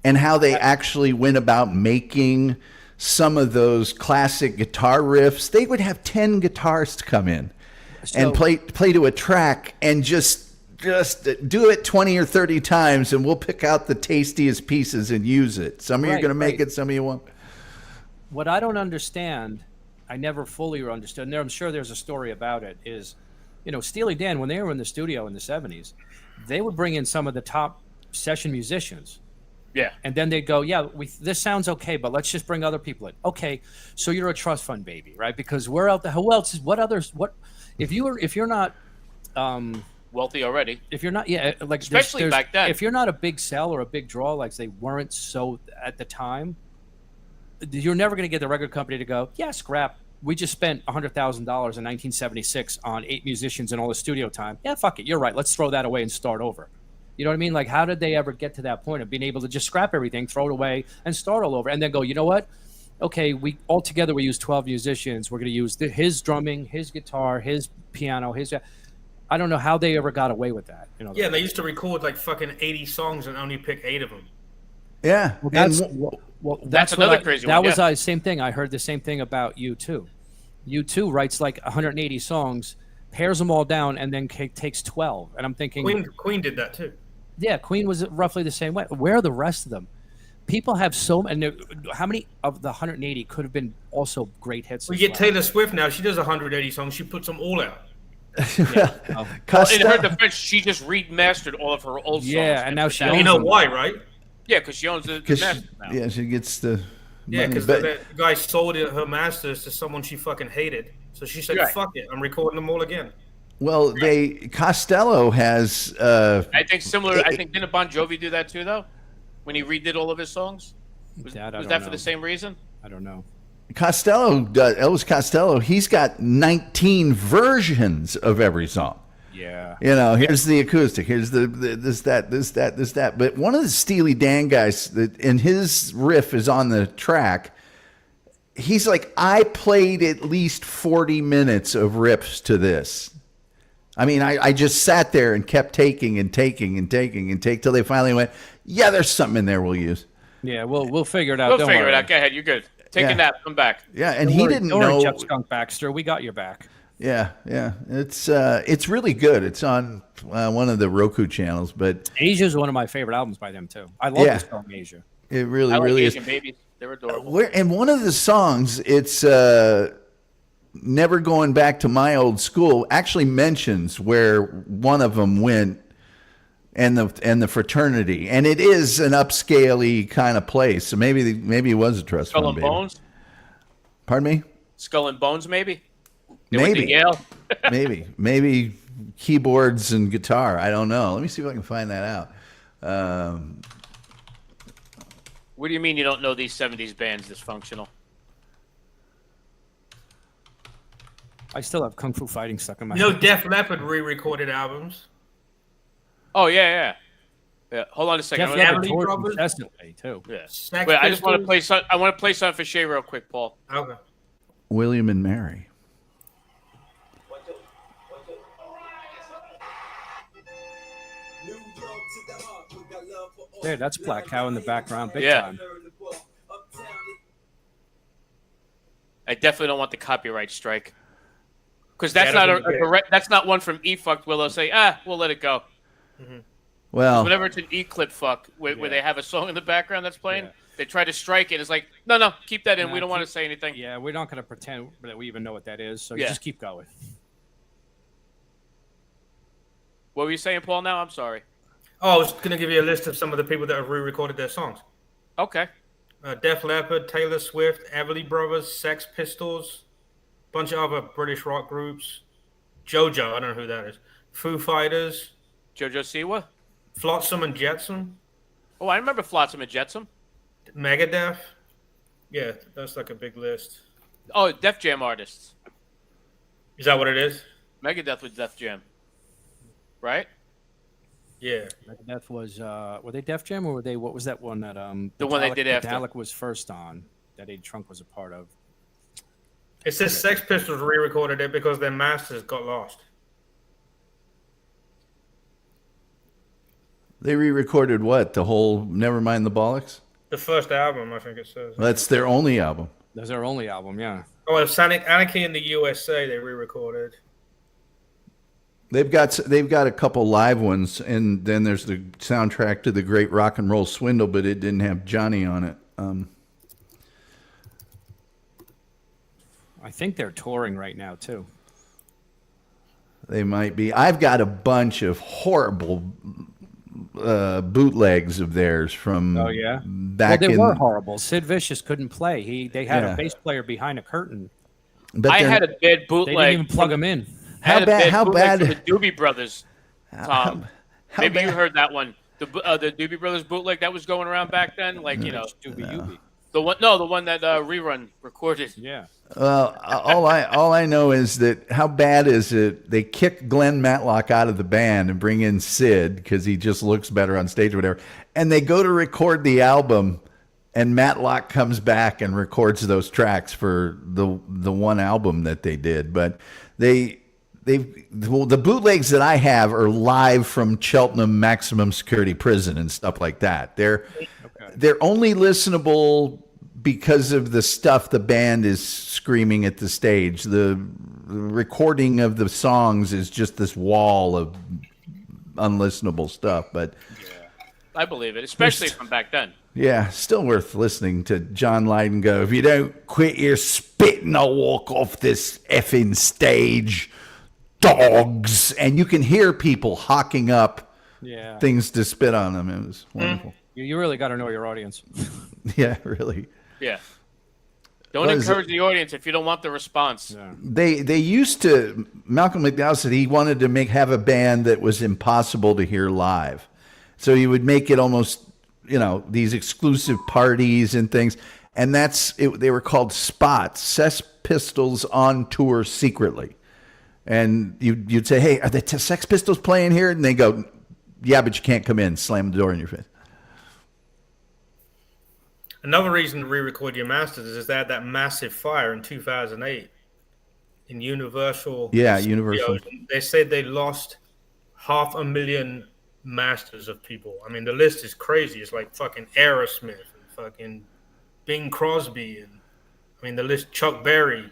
And how they actually went about making some of those classic guitar riffs? They would have 10 guitarists come in and play to a track and just do it 20 or 30 times, and we'll pick out the tastiest pieces and use it. Some of you are going to make it, some of you won't. What I don't understand, I never fully understood, and I'm sure there's a story about it, is, you know, Steely Dan, when they were in the studio in the 70s, they would bring in some of the top session musicians. Yeah. And then they'd go, yeah, this sounds okay, but let's just bring other people in. Okay, so you're a trust fund baby, right? Because we're out there. Who else? If you're not wealthy already. If you're not, yeah, like especially back then. If you're not a big sell or a big draw, like they weren't so at the time, you're never going to get the record company to go, yeah, scrap. We just spent $100,000 in 1976 on 8 musicians and all the studio time. Yeah, fuck it. You're right. Let's throw that away and start over. You know what I mean? Like, how did they ever get to that point of being able to just scrap everything, throw it away, and start all over, and then go, you know what? Okay, we all together we use 12 musicians. We're going to use his drumming, his guitar, his piano, his. I don't know how they ever got away with that. You know? Yeah, they used to record like fucking 80 songs and only pick 8 of them. Yeah, that's another crazy one. That was the same thing. I heard the same thing about U2. U2 writes like 180 songs, pairs them all down, and then takes 12. And I'm thinking, Queen did that too. Yeah, Queen was roughly the same way. Where are the rest of them? People have how many of the 180 could have been also great hits? We get Taylor Swift now. She does 180 songs. She puts them all out. Yeah. Well, in her defense, she just remastered all of her old songs. Yeah, and now she owns them. Why, right? Yeah, because she owns the masters now. Yeah, she gets the. Yeah, because the guy sold her masters to someone she fucking hated. So she said, "Fuck it, I'm recording them all again." Well, Costello has. I think similar. I think didn't Bon Jovi do that too, though, when he redid all of his songs? Was that for the same reason? I don't know. Costello, Elvis Costello, he's got 19 versions of every song. Yeah. You know, here's the acoustic, here's the this, that. But one of the Steely Dan guys, and his riff is on the track, he's like, I played at least 40 minutes of riffs to this. I mean, I just sat there and kept taking till they finally went, yeah, there's something in there we'll use. Yeah, we'll figure it out. We'll figure it out. Go ahead, you're good. Take a nap, come back. Yeah, and he didn't know. Jeff Skunk Baxter, we got your back. Yeah. It's really good. It's on one of the Roku channels, but Asia is one of my favorite albums by them too. I love the song Asia. It really, I like really Asian is. Babies. They're adorable. And one of the songs, it's Never Going Back to My Old School, actually mentions where one of them went and the fraternity, and it is an upscale-y kind of place. So maybe it was a trust fund. Skull and baby. Bones. Pardon me? Skull and Bones, maybe. They went to Maybe. Yale. maybe keyboards and guitar. I don't know. Let me see if I can find that out. What do you mean you don't know these 70s bands dysfunctional? I still have Kung Fu Fighting stuck in my You know, head. Def Leppard re-recorded albums. Oh, yeah. Yeah, hold on a second. Jeff I'm gonna- Levy toured incessantly too. Yeah. Sex Wait, I just want to Pistols? play some. I want to play something for Shay real quick, Paul. Okay. William and Mary. There, that's Black Cow in the background, big Yeah. time. I definitely don't want the copyright strike because that's Yeah, not a that'd be direct. That's not one from E Fucked. Will they'll say, we'll let it go. Well, Whenever it's an E clip fuck where Yeah. they have a song in the background that's playing, Yeah. they try to strike it. It's like, no, keep that in. Nah, We don't want to keep- say anything. Yeah, we're not going to pretend that we even know what that is. So Yeah. just keep going. What were you saying, Paul? Now I'm sorry. Oh, I was going to give you a list of some of the people that have re-recorded their songs. Okay. Def Leppard, Taylor Swift, Everly Brothers, Sex Pistols, bunch of other British rock groups. JoJo, I don't know who that is. Foo Fighters, JoJo Siwa. Flotsam and Jetsam, Oh, I remember Flotsam and Jetsam. Megadeth. Yeah, that's like a big list. Oh, Def Jam artists. Is that what it is? Megadeth was Def Jam, right? Yeah. Megadeth was were they Def Jam or were they what was that one that The one they Metallic- did after. Metallic was first on that Eddie Trunk was a part of. It says Sex Pistols re-recorded it because their masters got lost. they re-recorded what? The whole Nevermind the Bollocks? The first album, I think it says. That's their only album. That's their only album, yeah. Oh, well, Anarchy in the USA they re-recorded. They've got a couple live ones, and then there's the soundtrack to the Great Rock and Roll Swindle, but it didn't have Johnny on it. I think they're touring right now too. They might be. I've got a bunch of horrible bootlegs of theirs from Oh yeah. back well, they in. were horrible. Sid Vicious couldn't play. They had Yeah. a bass player behind a curtain. But I they're- had a bad bootleg. They didn't even plug him in. I had a bad- bad how bootleg bad- from the Doobie Brothers. Tom, how maybe you bad- heard that one. The Doobie Brothers bootleg that was going around back then, like you know, Doobie. the one that Rerun recorded. Yeah. Well, all I know is that how bad is it? They kick Glenn Matlock out of the band and bring in Sid because he just looks better on stage or whatever. And they go to record the album, and Matlock comes back and records those tracks for the one album that they did. But the bootlegs that I have are live from Cheltenham Maximum Security Prison and stuff like that. They're only listenable because of the stuff the band is screaming at the stage. The recording of the songs is just this wall of unlistenable stuff. But I believe it, especially from back then. yeah, still worth listening to John Lydon go, if you don't quit your spitting, I'll walk off this effing stage, dogs. And you can hear people hawking up Yeah. things to spit on them. It was wonderful. You really got to know your audience. Yeah, really. Yeah. Don't What is encourage the audience if you don't want the response. They used to, Malcolm McDowell said he wanted to have a band that was impossible to hear live. So he would make it almost, these exclusive parties and things. And they were called spots, Sex Pistols on tour secretly. And you'd say, hey, are the Sex Pistols playing here? And they go, yeah, but you can't come in. Slam the door in your face. Another reason to re-record your masters is they had that massive fire in 2008 in Universal. Yeah, Universal. Studios. They said they lost 500,000 masters of people. I mean, the list is crazy. It's like fucking Aerosmith and fucking Bing Crosby and the list. Chuck Berry.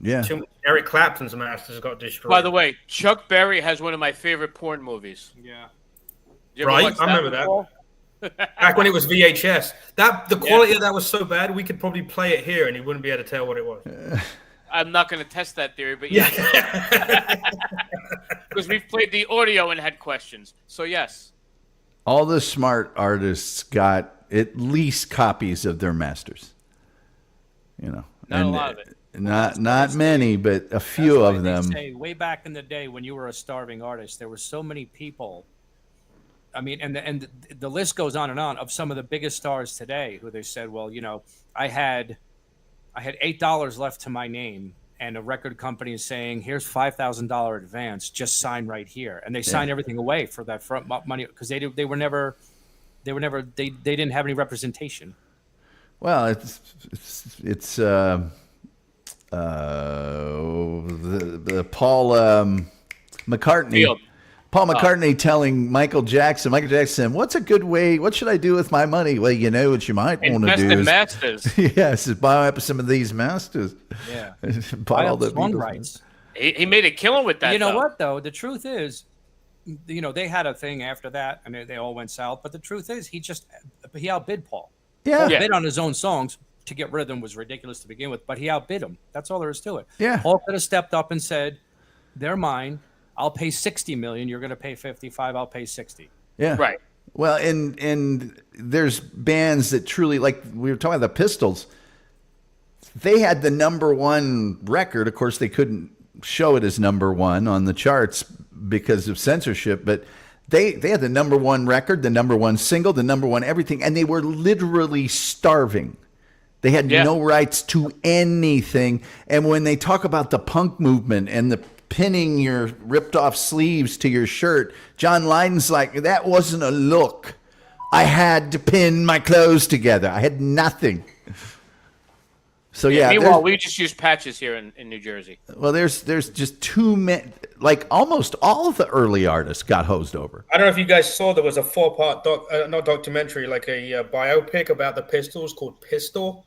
Yeah. Eric Clapton's masters got destroyed. By the way, Chuck Berry has one of my favorite porn movies. Yeah. You ever Right, watch I remember that. Paul? Back when it was VHS, the quality of that was so bad we could probably play it here and you wouldn't be able to tell what it was. I'm not going to test that theory, but yeah. Because we've played the audio and had questions. So, yes. All the smart artists got at least copies of their masters. Not a lot of it. Not many, but a few of them. Say, way back in the day when you were a starving artist, there were so many people. I mean, and the list goes on and on of some of the biggest stars today who they said, well, I had $8 left to my name, and a record company is saying, "Here's $5,000 advance. Just sign right here," and they sign everything away for that front money because they didn't have any representation. Well, it's the Paul McCartney. Field. Paul McCartney telling Michael Jackson, "What's a good way? What should I do with my money?" Well, you know what you might want to Invest do in is masters. yes, is buy up some of these masters. Yeah, buy all the song Beatles. rights. He made a killing with that. You know though. what though? The truth is, they had a thing after that, and they all went south. But the truth is, he outbid Paul. Yeah. Paul bid on his own songs. To get rid of them was ridiculous to begin with, but he outbid him. That's all there is to it. Yeah. Paul could have stepped up and said, "They're mine. I'll pay $60 million. You're going to pay 55. I'll pay 60." Yeah. Right. Well, and there's bands that truly, like we were talking about the Pistols, they had the #1 record. Of course, they couldn't show it as #1 on the charts because of censorship, but they had the #1 record, the #1 single, the #1 everything, and they were literally starving. They had no rights to anything. And when they talk about the punk movement and the pinning your ripped off sleeves to your shirt, John Lydon's like, that wasn't a look. I had to pin my clothes together. I had nothing. So yeah. Meanwhile, we just use patches here in New Jersey. Well, there's just too many. Like almost all of the early artists got hosed over. I don't know if you guys saw there was a 4-part not documentary, like a biopic about the Pistols called Pistol.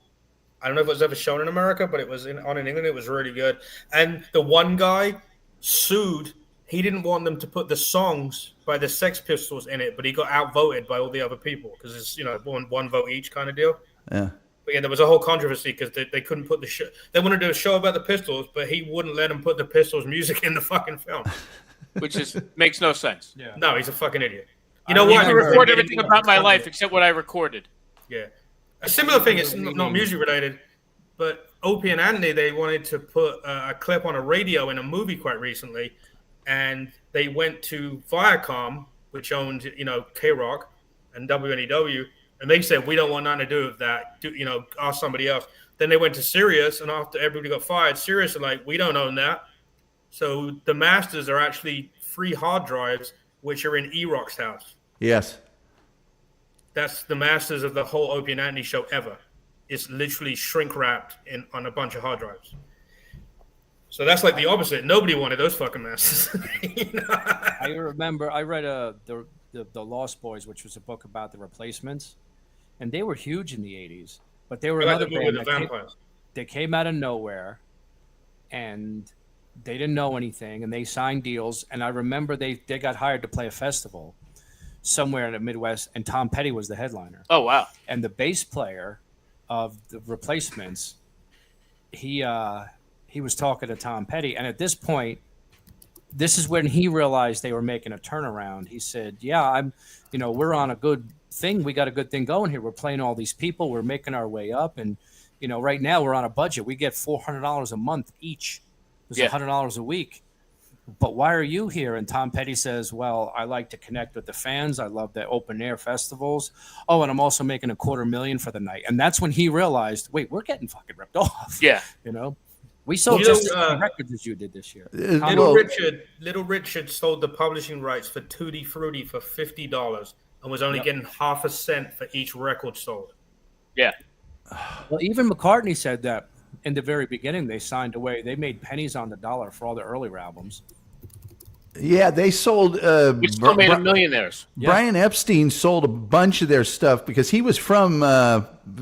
I don't know if it was ever shown in America, but it was on in England. It was really good. And the one guy sued. He didn't want them to put the songs by the Sex Pistols in it, but he got outvoted by all the other people because it's one vote each kind of deal. Yeah. But yeah, there was a whole controversy because they couldn't put the show. They wanted to do a show about the Pistols, but he wouldn't let them put the Pistols music in the fucking film. Which makes no sense. Yeah. No, he's a fucking idiot. You I know don't what? even record everything about my life except what I recorded. Yeah. A similar thing, it's not music related, but Opie and Anthony, they wanted to put a clip on a radio in a movie quite recently, and they went to Viacom, which owned, K-Rock and WNEW, and they said, we don't want nothing to do with that. Ask somebody else. Then they went to Sirius, and after everybody got fired, Sirius are like, we don't own that. So the masters are actually free hard drives, which are in E-Rock's house. Yes. That's the masters of the whole Opie and Anthony show ever. It's literally shrink wrapped on a bunch of hard drives. So that's like the opposite. Nobody wanted those fucking masters. I remember I read the Lost Boys, which was a book about the Replacements, and they were huge in the 80s. But they were another band that came out of nowhere, and they didn't know anything, and they signed deals. And I remember they got hired to play a festival somewhere in the Midwest, and Tom Petty was the headliner. Oh, wow. And the bass player of the Replacements, he was talking to Tom Petty, and at this point, this is when he realized they were making a turnaround. He said, "Yeah, we're on a good thing. We got a good thing going here. We're playing all these people. We're making our way up, and right now we're on a budget. We get $400 a month each. It's $100 a week. But why are you here?" And Tom Petty says, "Well, I like to connect with the fans. I love the open air festivals. Oh, and I'm also making $250,000 for the night." And that's when he realized, wait, we're getting fucking ripped off. Yeah. We sold just as many records as you did this year. Little Richard sold the publishing rights for Tutti Frutti for $50 and was only getting half a cent for each record sold. Yeah. Well, even McCartney said that in the very beginning they signed away. They made pennies on the dollar for all the earlier albums. Yeah, they sold. We still made them millionaires. Brian Epstein sold a bunch of their stuff because he was from,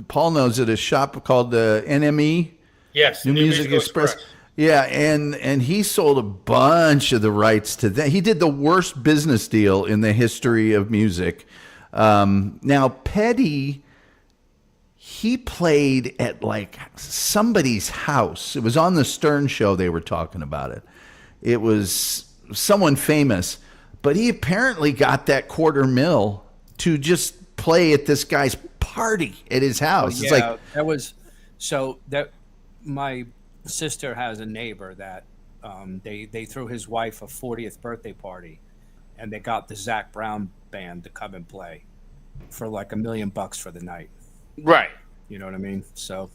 Paul knows it, a shop called NME. Yes, New Music Express. Yeah, and he sold a bunch of the rights to that. He did the worst business deal in the history of music. Now, Petty, he played at like somebody's house. It was on the Stern Show they were talking about it. It was someone famous, but he apparently got that $250,000 to just play at this guy's party at his house. It's like that was so that my sister has a neighbor that they threw his wife a 40th birthday party, and they got the Zac Brown band to come and play for like $1 million for the night. Right. You know what I mean? So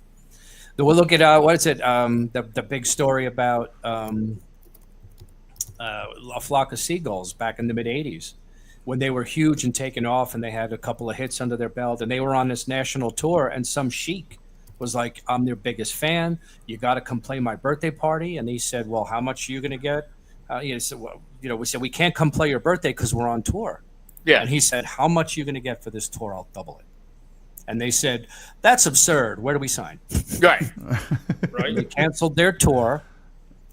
We'll look at what is it? The big story about A Flock of Seagulls back in the mid '80s, when they were huge and taken off, and they had a couple of hits under their belt, and they were on this national tour, and some sheik was like, "I'm their biggest fan. You got to come play my birthday party." And he said, "Well, how much are you going to get?" He said, "Well, we said we can't come play your birthday because we're on tour." Yeah. And he said, "How much are you going to get for this tour? I'll double it." And they said, "That's absurd. Where do we sign?" Right. Right. They canceled their tour,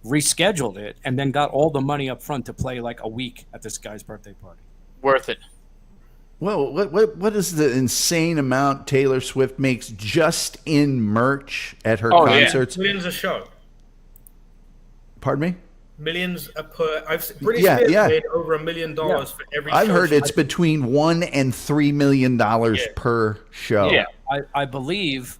rescheduled it, and then got all the money up front to play like a week at this guy's birthday party. Worth it. Well, what is the insane amount Taylor Swift makes just in merch at her concerts? Yeah. Millions a show. Pardon me? Millions per. British Spears made over $1 million for every show. I've heard it's between $1 and $3 million per show. Yeah, I believe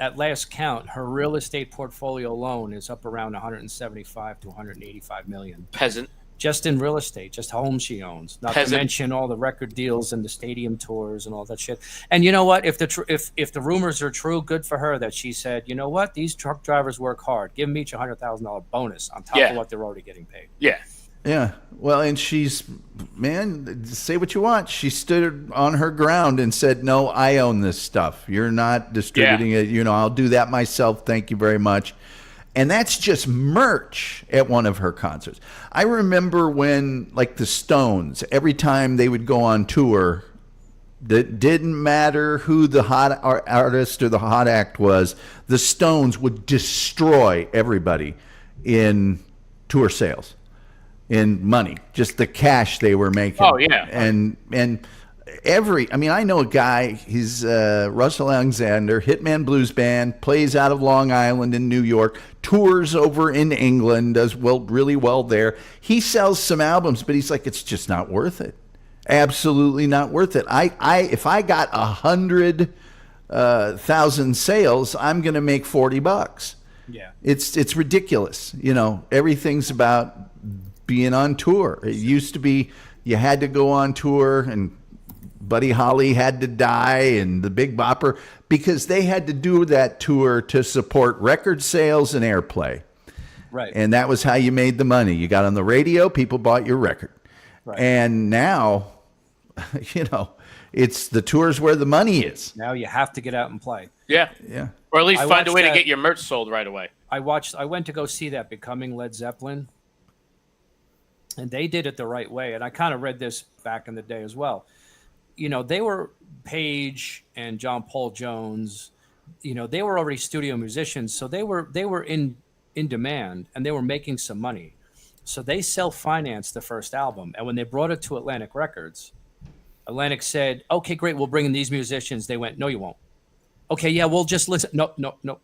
at last count, her real estate portfolio alone is up around 175 to 185 million. Peasant. Just in real estate, just homes she owns. Not to mention all the record deals and the stadium tours and all that shit. And you know what? If the rumors are true, good for her that she said, "You know what? These truck drivers work hard. Give them each $100,000 bonus on top of what they're already getting paid." Yeah. Yeah. Well, and she's, man, say what you want. She stood on her ground and said, "No, I own this stuff. You're not distributing it. You know, I'll do that myself. Thank you very much." And that's just merch at one of her concerts. I remember when, like, the Stones, every time they would go on tour, it didn't matter who the hot artist or the hot act was, the Stones would destroy everybody in tour sales, in money, just the cash they were making. Oh, yeah. And I know a guy, he's Russell Alexander, Hitman Blues Band, plays out of Long Island in New York, tours over in England, does really well there. He sells some albums, but he's like, it's just not worth it. Absolutely not worth it. If I got 100,000 sales, I'm going to make $40. Yeah. It's ridiculous. You know, everything's about being on tour. It used to be you had to go on tour, and Buddy Holly had to die, and the Big Bopper, because they had to do that tour to support record sales and airplay. Right. And that was how you made the money. You got on the radio, people bought your record. Right. And now, you know, it's the tours where the money is. Now you have to get out and play. Yeah. Yeah. Or at least I find a way watched to get your merch sold right away. I went to go see that Becoming Led Zeppelin, and they did it the right way. And I kind of read this back in the day as well. You know, they were Page and John Paul Jones. You know, they were already studio musicians, so they were in demand, and they were making some money. So they self-financed the first album, and when they brought it to Atlantic Records, Atlantic said, "Okay, great, we'll bring in these musicians." They went, "No, you won't." "Okay, yeah, we'll just listen." No, you're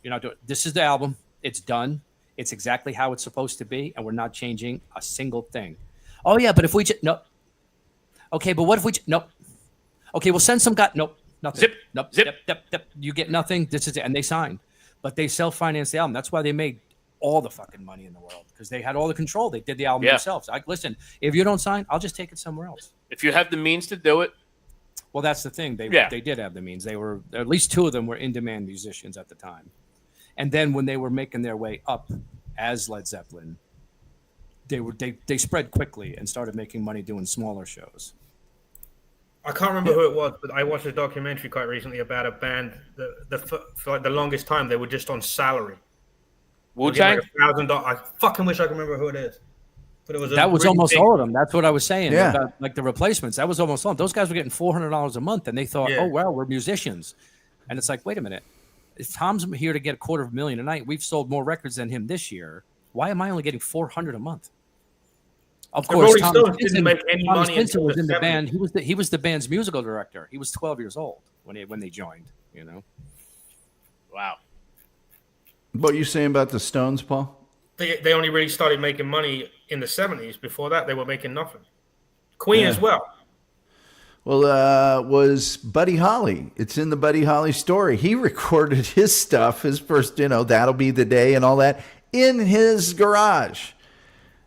not doing it. This is the album. It's done. It's exactly how it's supposed to be, and we're not changing a single thing. "Oh yeah, but if we just no." "Okay, but what if we nope." "Okay, we'll send some guy." "Nope, nothing." Zip. Nope. Zip. Yep. You get nothing. This is it, and they signed, but they self-financed the album. That's why they made all the fucking money in the world, because they had all the control. They did the album themselves. Listen, if you don't sign, I'll just take it somewhere else. If you have the means to do it. Well, that's the thing. They did have the means. They were, at least two of them were in-demand musicians at the time. And then when they were making their way up as Led Zeppelin, they spread quickly and started making money doing smaller shows. I can't remember who it was, but I watched a documentary quite recently about a band that for like the longest time they were just on salary. Wu-Tang? Like $1,000. I fucking wish I could remember who it is. But it was Almost all of them. That's what I was saying. Yeah. About, like the replacements. That was almost all. Those guys were getting $400 a month, and they thought, "Oh wow, we're musicians." And it's like, wait a minute. If Tom's here to get $250,000 a night, we've sold more records than him this year. Why am I only getting $400 a month? Of course, Tom didn't make any money Spencer was in the 70s. band. He was the band's musical director. He was 12 years old when they joined. You know. Wow. What are you saying about the Stones, Paul? They only really started making money in the 70s. Before that, they were making nothing. Queen as well. Well, was Buddy Holly. It's in the Buddy Holly story. He recorded his stuff, his first, That'll Be the Day and all that, in his garage.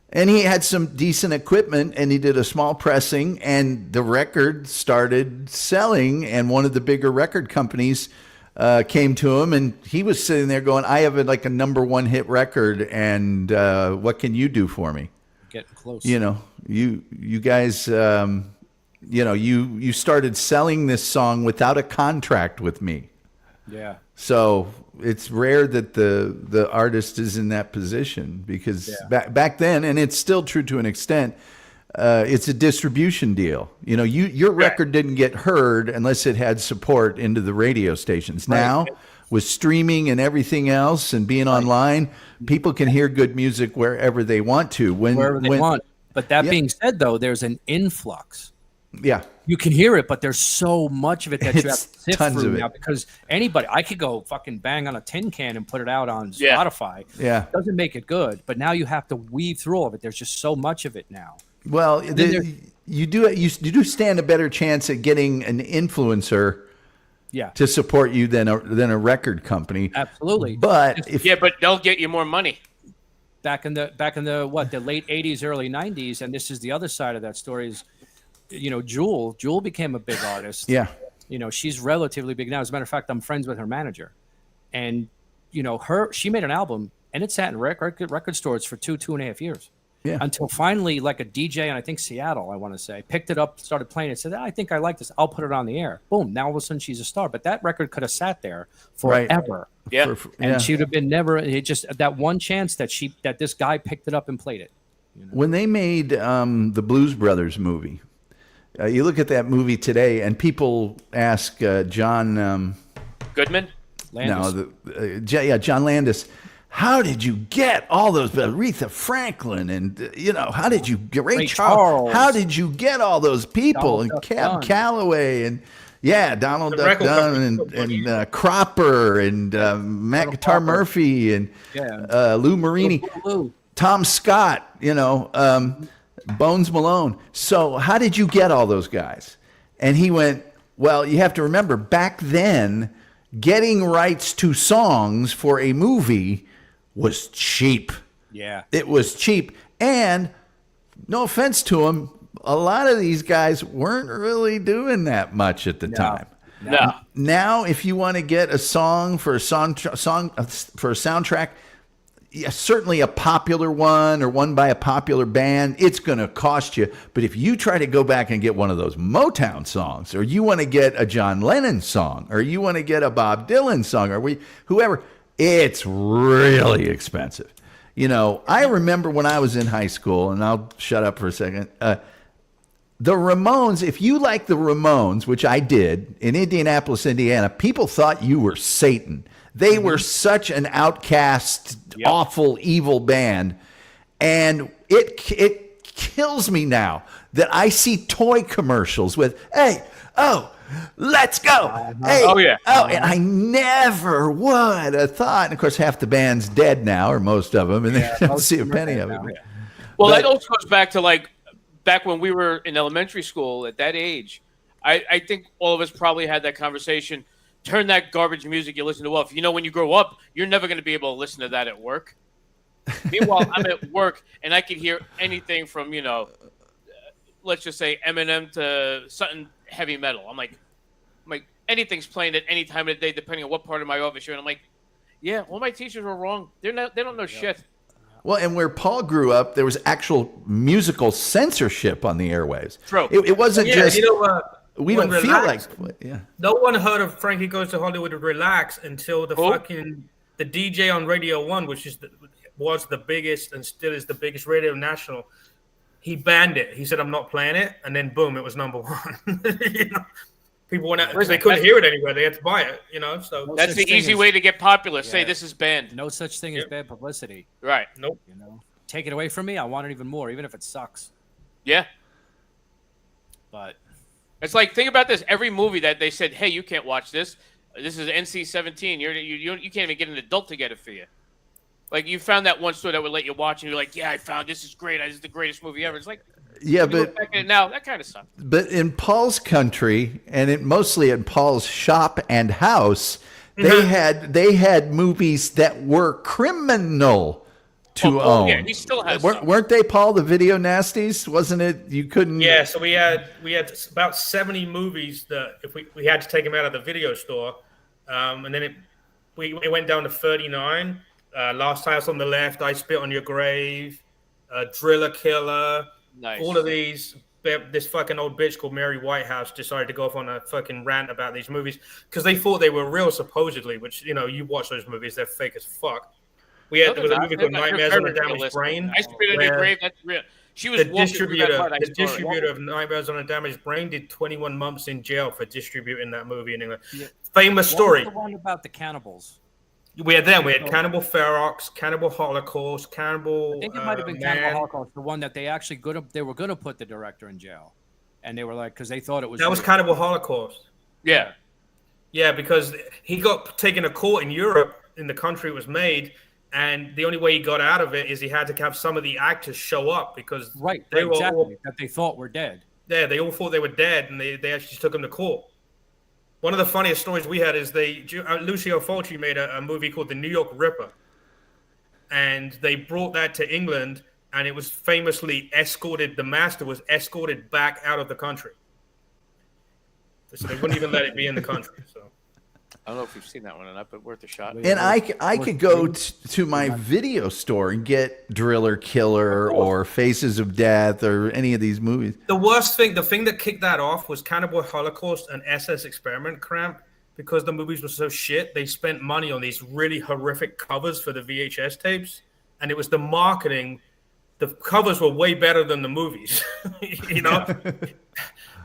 And he had some decent equipment, and he did a small pressing, and the record started selling, and one of the bigger record companies came to him, and he was sitting there going, I have a #1 hit record, and what can you do for me? Getting close. You guys, you started selling this song without a contract with me. Yeah. So it's rare that the artist is in that position, because back then, and it's still true to an extent, it's a distribution deal. Your record didn't get heard unless it had support into the radio stations. Now, with streaming and everything else and being online, people can hear good music wherever they want to. Wherever they want. But that being said, though, there's an influx. Yeah. You can hear it, but there's so much of it that you have to sift tons through of it. now, because I could go fucking bang on a tin can and put it out on Spotify. Yeah. Doesn't make it good, but now you have to weave through all of it. There's just so much of it now. Well, you do stand a better chance at getting an influencer to support you than a record company. Absolutely. But but they'll get you more money. Back in the the late 80s, early 90s, and this is the other side of that story is, Jewel became a big artist. Yeah. She's relatively big now. As a matter of fact, I'm friends with her manager, and she made an album and it sat in record stores for 2.5 years. Yeah. Until finally, like a DJ in, I think, Seattle, I want to say, picked it up, started playing it, said, I think I like this. I'll put it on the air. Boom. Now all of a sudden she's a star. But that record could have sat there forever. Right. Yeah. And she would have been never, it just that one chance that this guy picked it up and played it. When they made the Blues Brothers movie, you look at that movie today and people ask John Goodman? Landis. No, John Landis. How did you get all those, Aretha Franklin, and how did you get Ray Charles? How did you get all those people, and Cab Calloway, and Donald Duck Dunn, and Cropper, and Matt Guitar Murphy, and Lou Marini, Tom Scott, Bones Malone. So how did you get all those guys? And he went, well, you have to remember, back then, getting rights to songs for a movie was cheap. Yeah. It was cheap. And no offense to them, a lot of these guys weren't really doing that much at the time. No. Now, if you want to get a song for a soundtrack, certainly a popular one or one by a popular band, it's going to cost you. But if you try to go back and get one of those Motown songs, or you want to get a John Lennon song, or you want to get a Bob Dylan song, or whoever, it's really expensive. I remember when I was in high school, and I'll shut up for a second. The Ramones, if you like the Ramones, which I did in Indianapolis, Indiana, people thought you were Satan. They were such an outcast, awful, evil band. And it kills me now that I see toy commercials with, let's go. Hey, and I never would have thought. And of course, half the band's dead now, or most of them, and they don't see a penny of it. Well, that also goes back to back when we were in elementary school at that age. I think all of us probably had that conversation. Turn that garbage music you listen to off. When you grow up, you're never going to be able to listen to that at work. Meanwhile, I'm at work and I can hear anything from, let's just say Eminem to something heavy metal. I'm like, anything's playing at any time of the day, depending on what part of my office you're in. I'm like, yeah, all my teachers were wrong. They don't know shit. Well, and where Paul grew up, there was actual musical censorship on the airwaves. True. It wasn't just. We don't feel Relax, like. Yeah. No one heard of Frankie Goes to Hollywood with Relax until the DJ on Radio 1, which was the biggest and still is the biggest radio national. He banned it. He said, "I'm not playing it," and then boom, it was number one. People went out because they couldn't hear it anywhere. They had to buy it. So that's the easy way to get popular. Say this is banned. No such thing as bad publicity. Right. Nope. Take it away from me, I want it even more, even if it sucks. Yeah. But it's like, think about this. Every movie that they said, hey, you can't watch this. This is NC-17. You can't even get an adult to get it for you. Like, you found that one store that would let you watch, and you're like, yeah, I found this is great. This is the greatest movie ever. It's like, but now that kind of stuff. But in Paul's country, and mostly in Paul's shop and house, they had movies that were criminal to own. Yeah, he still has. Weren't they, Paul, the video nasties? Wasn't it? You couldn't. Yeah, so we had about 70 movies that if we had to take them out of the video store, And then it went down to 39. Last House on the Left, I Spit on Your Grave, Driller Killer. Nice. All of these. This fucking old bitch called Mary Whitehouse decided to go off on a fucking rant about these movies because they thought they were real, supposedly. Which, you know, you watch those movies, they're fake as fuck. There was a movie called Nightmares on a Damaged Brain. I Spit on Your Grave. That's real. She was The distributor of Nightmares on a Damaged Brain did 21 months in jail for distributing that movie in England. Yeah. Famous story. What was the one about the cannibals? We had Cannibal Ferox, Cannibal Holocaust, Cannibal. I think it might have been Cannibal Holocaust, the one that they actually they were going to put the director in jail, and they were like, because they thought it was. That was Cannibal Holocaust. Yeah. Yeah, because he got taken to court in Europe, in the country it was made, and the only way he got out of it is he had to have some of the actors show up because they were all, that they thought were dead. Yeah, they all thought they were dead, and they actually took him to court. One of the funniest stories we had is Lucio Fulci made a movie called The New York Ripper, and they brought that to England, and it was famously escorted. The master was escorted back out of the country, so they wouldn't even let it be in the country. So I don't know if you've seen that one or not, but worth a shot. And I could go to my video store and get Driller Killer or Faces of Death or any of these movies. the worst thing, the thing that kicked that off was Cannibal Holocaust and SS Experiment Camp, because the movies were so shit. They spent money on these really horrific covers for the VHS tapes, and it was the marketing. The covers were way better than the movies, you know.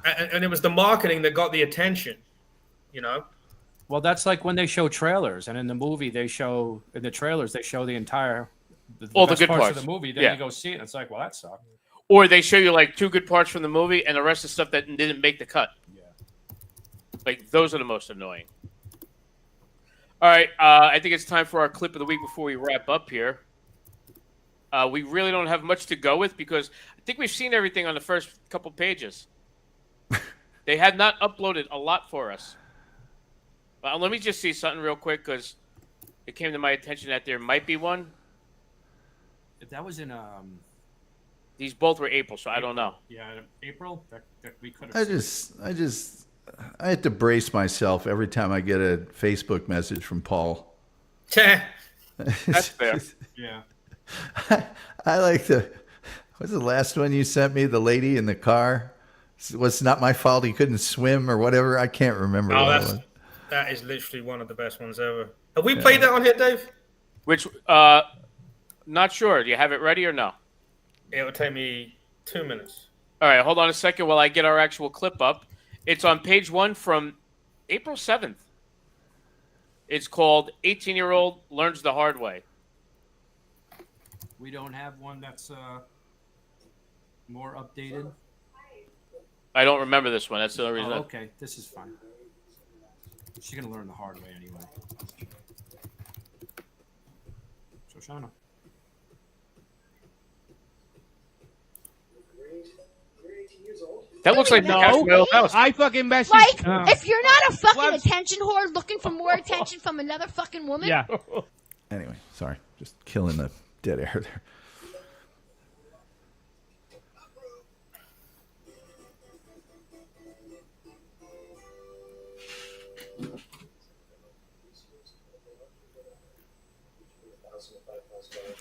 and it was the marketing that got the attention, you know. Well, that's like when they show trailers, and in the movie they show the entire All the best good parts parts. of the movie. Then Yeah. you go see it, and it's like, well, that sucked. Or they show you like 2 good parts from the movie and the rest of stuff that didn't make the cut. Yeah. Like those are the most annoying. All right, I think it's time for our clip of the week before we wrap up here. We really don't have much to go with because I think we've seen everything on the first couple pages. They had not uploaded a lot for us. Let me just see something real quick because it came to my attention that there might be one. That was in These both were April, so I don't know. Yeah, April. That we could have. I had to brace myself every time I get a Facebook message from Paul. That's fair. Yeah. I like what's the last one you sent me? The lady in the car. Was not my fault he couldn't swim or whatever. I can't remember. Oh, what it was. that is literally one of the best ones ever. Have we played that on here, Dave? Which, not sure. Do you have it ready or no? It would take me 2 minutes. All right, hold on a second while I get our actual clip up. It's on page 1 from April 7th. It's called 18-Year-Old Learns the Hard Way. We don't have one that's more updated. I don't remember this one. That's the only reason. Oh, okay, this is fine. She's gonna learn the hard way anyway. Shoshana. That looks like the Cash Middle House. I fucking messaged. Like, if you're not a fucking attention whore looking for more attention from another fucking woman. Yeah. Anyway, sorry. Just killing the dead air there.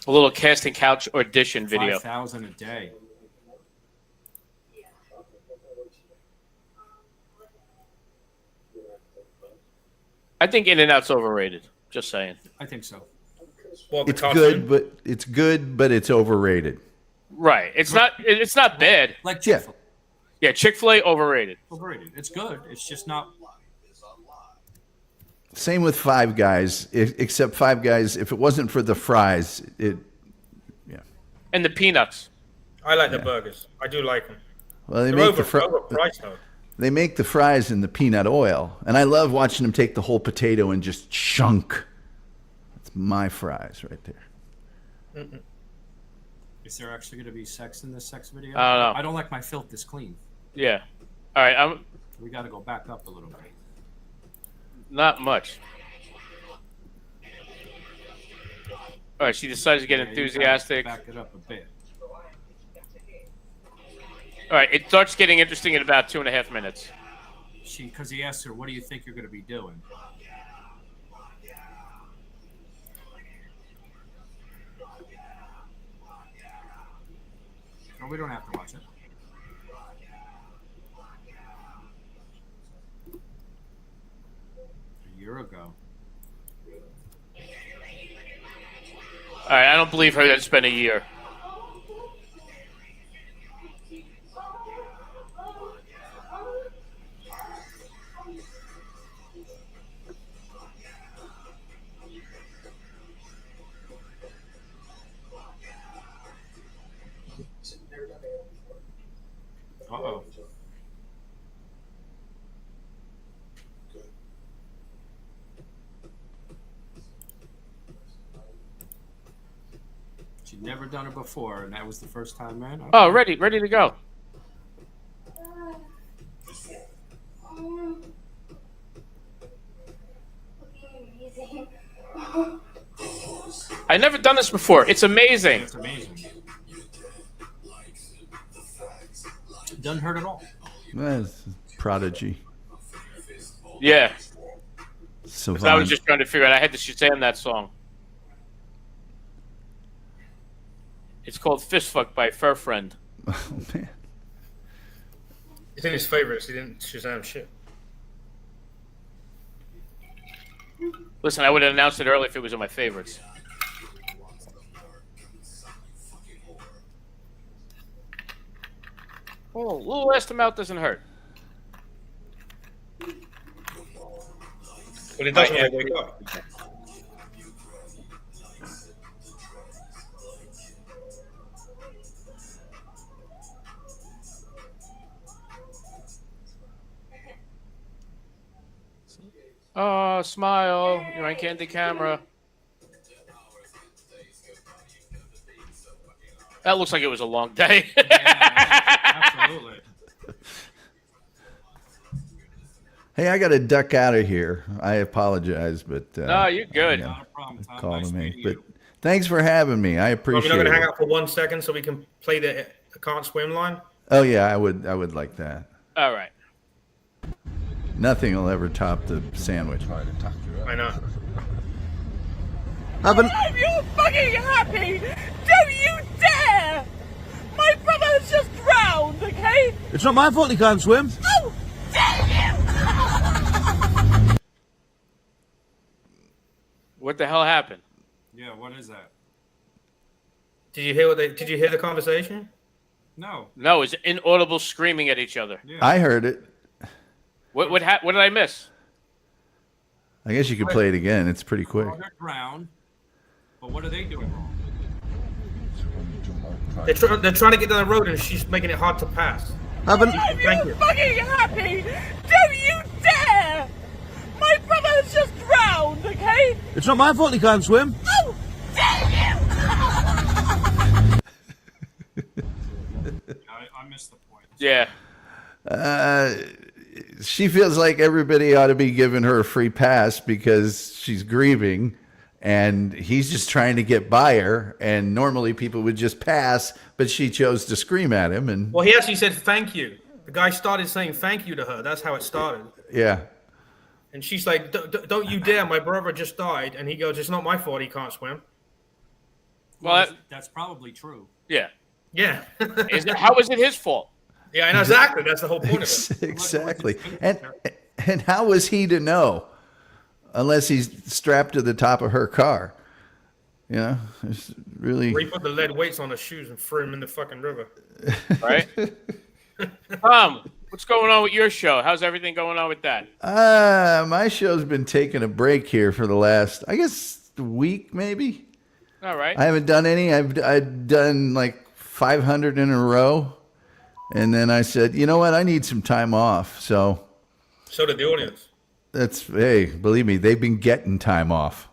A little casting couch audition video. 5,000 a day. I think In-N-Out's overrated. Just saying. I think so. Well, It's good, but it's overrated. Right. It's not bad. Like Chick-fil-A. Yeah, Chick-fil-A overrated. Overrated. It's good. It's just not. Same with Five Guys, except Five Guys, if it wasn't for the fries, And the peanuts. I like the burgers. I do like them. Well, they They're make the overpriced though. They make the fries in the peanut oil, and I love watching them take the whole potato and just chunk. That's my fries right there. Mm-mm. Is there actually going to be sex in this sex video? I don't know. I don't like my filth this clean. Yeah. All right. We got to go back up a little bit. Not much. All right. She decides to get Yeah, you enthusiastic. gotta Back it up a bit. All right. It starts getting interesting in about 2.5 minutes. Because he asked her, "What do you think you're going to be doing?" But we don't have to watch it. A year ago. All right, I don't believe her that it's been a year. Uh-oh. She'd never done it before, and that was the first time, man. Okay. Oh, ready to go. I've never done this before. It's amazing. It's amazing. Doesn't hurt at all. That's Prodigy. Yeah. Savant. I was just trying to figure out. I had to Shazam that song. It's called Fist Fuck by Fur Friend. Oh, man. It's in his favorites. He didn't Shazam shit. Listen, I would have announced it early if it was in my favorites. Oh, a little less amount doesn't hurt. But it doesn't wake up. Oh, smile. You're on Candy Camera. That looks like it was a long day. Absolutely. Hey, I got to duck out of here. I apologize, but No, you're good. you know, Not a problem, Tom. calling Nice me. meeting But you. thanks for having me. I Well, appreciate we're not going to hang it. out for 1 second so we can play the can't swim line. Oh yeah, I would like that. All right. Nothing will ever top the sandwich. I know. Are you fucking happy? Don't you dare! My brother has just drowned, okay? It's not my fault he can't swim. Oh, damn you! What the hell happened? Yeah, what is that? Did you hear Did you hear the conversation? No. No, it's inaudible screaming at each other. Yeah. I heard it. What did I miss? I guess you could play it again. It's pretty quick. Well, they're drowned. But what are they doing wrong? They're trying to get down the road and she's making it hard to pass. Are you fucking happy? Don't you dare! My brother has just drowned, okay? It's not my fault he can't swim. Oh, damn you! I missed the point. Yeah. She feels like everybody ought to be giving her a free pass because she's grieving and he's just trying to get by her. And normally people would just pass, but she chose to scream at him. And Well, he actually said thank you. The guy started saying thank you to her. That's how it started. yeah, And she's like, don't you dare. My brother just died. And he goes, it's not my fault he can't swim. Well, that's probably true. yeah. Yeah. How is it his fault? Yeah, I know exactly. That's the whole point of it. exactly. And how was he to know unless he's strapped to the top of her car? You know, it's really. Where he put the lead weights on his shoes and threw him in the fucking river. Right? Tom, what's going on with your show? How's everything going on with that? My show's been taking a break here for the last, I guess, week maybe. All right. I haven't done any. I've done like 500 in a row, and then I said, you know what? I need some time off. So did the audience. hey, believe me, they've been getting time off.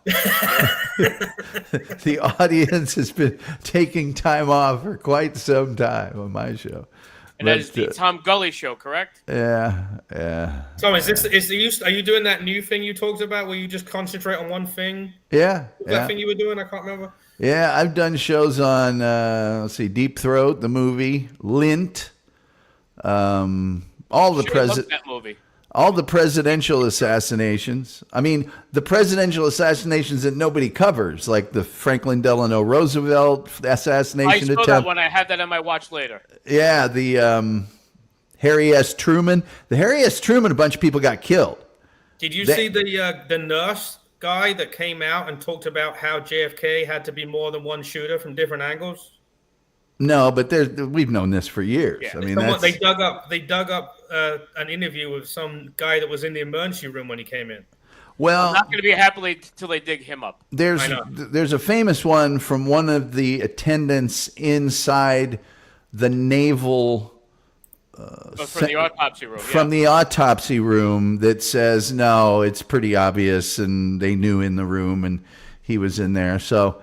The audience has been taking time off for quite some time on my show. And that is the Tom Gully Show, correct? Yeah. Tom, are you doing that new thing you talked about where you just concentrate on one thing? Yeah. What was that thing you were doing? I can't remember. Yeah, I've done shows on, let's see, Deep Throat, the movie, Lint, all the Sure, I love that movie. all the presidential assassinations. I mean, the presidential assassinations that nobody covers, like the Franklin Delano Roosevelt assassination I saw attempt. that one. I have that on my watch later. Yeah, the Harry S. Truman. The Harry S. Truman, a bunch of people got killed. Did you see the nurse guy that came out and talked about how JFK had to be more than one shooter from different angles? No, but we've known this for years. Yeah. I mean, They dug up an interview with some guy that was in the emergency room when he came in. Well, I'm not going to be happy till they dig him up. There's a famous one from one of the attendants inside the naval. From the autopsy room. From the autopsy room that says no, it's pretty obvious, and they knew in the room, and he was in there. So,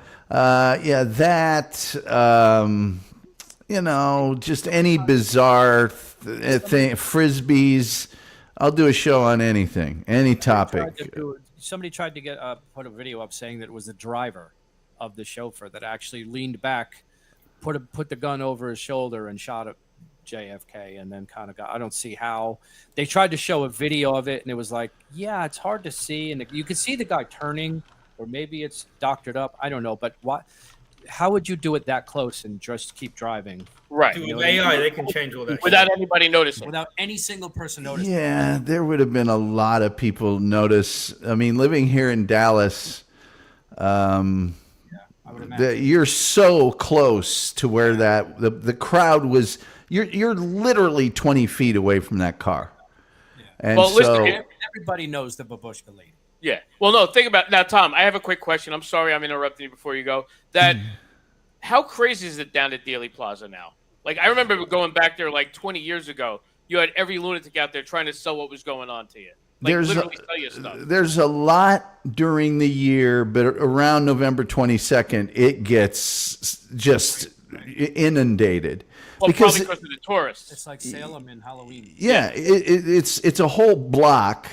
just any bizarre thing, frisbees. I'll do a show on anything, any topic. Somebody tried to put a video up saying that it was the driver of the chauffeur that actually leaned back, put the gun over his shoulder and shot at JFK, and then kind of got. I don't see how they tried to show a video of it, and it was like, yeah, it's hard to see, and you could see the guy turning, or maybe it's doctored up. I don't know, but what? How would you do it that close and just keep driving? Right. With AI, they can change all that without anybody noticing. Without any single person noticing. Yeah, there would have been a lot of people notice. I mean, living here in Dallas, you're so close to where the crowd was. You're literally 20 feet away from that car. Yeah. And well, so listen, everybody knows the Babushka lady. Yeah. Well, no, think about now, Tom. I have a quick question. I'm sorry, I'm interrupting you before you go. How crazy is it down at Dealey Plaza now? Like, I remember going back there like 20 years ago. You had every lunatic out there trying to sell what was going on to you. Like, literally sell you stuff. There's a lot during the year, but around November 22nd, it gets just inundated. Well, because probably because of the tourists. It's like Salem in Halloween. Yeah, it's a whole block.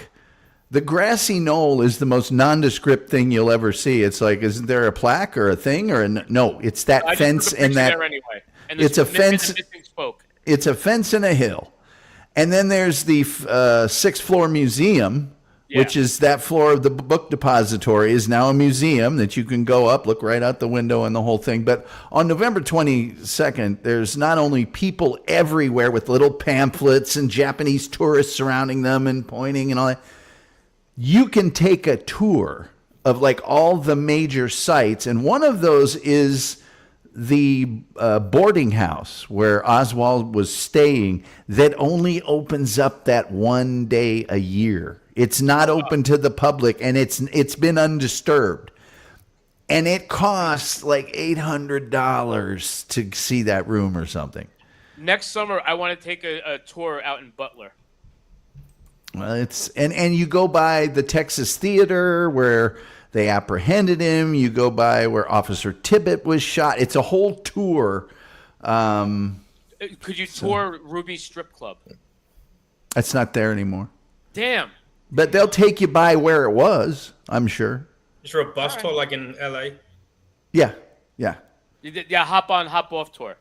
The grassy knoll is the most nondescript thing you'll ever see. It's like, isn't there a plaque or a thing or no? It's that fence and that. Anyway. And it's a fence. It's a fence and a hill, and then there's the sixth floor museum, which is that floor of the book depository is now a museum that you can go up, look right out the window, and the whole thing. But on November 22nd, there's not only people everywhere with little pamphlets and Japanese tourists surrounding them and pointing and all that. You can take a tour of like all the major sites, and one of those is the boarding house where Oswald was staying that only opens up that one day a year. It's not open to the public, and it's been undisturbed. And it costs like $800 to see that room or something. Next summer, I want to take a tour out in Butler. Well, it's and you go by the Texas Theater where they apprehended him. You go by where Officer Tibbet was shot. It's a whole tour. Could you tour Ruby Strip Club? That's not there anymore. Damn. But they'll take you by where it was, I'm sure. Is there a bus tour like in LA? Yeah. Yeah, hop on, hop off tour.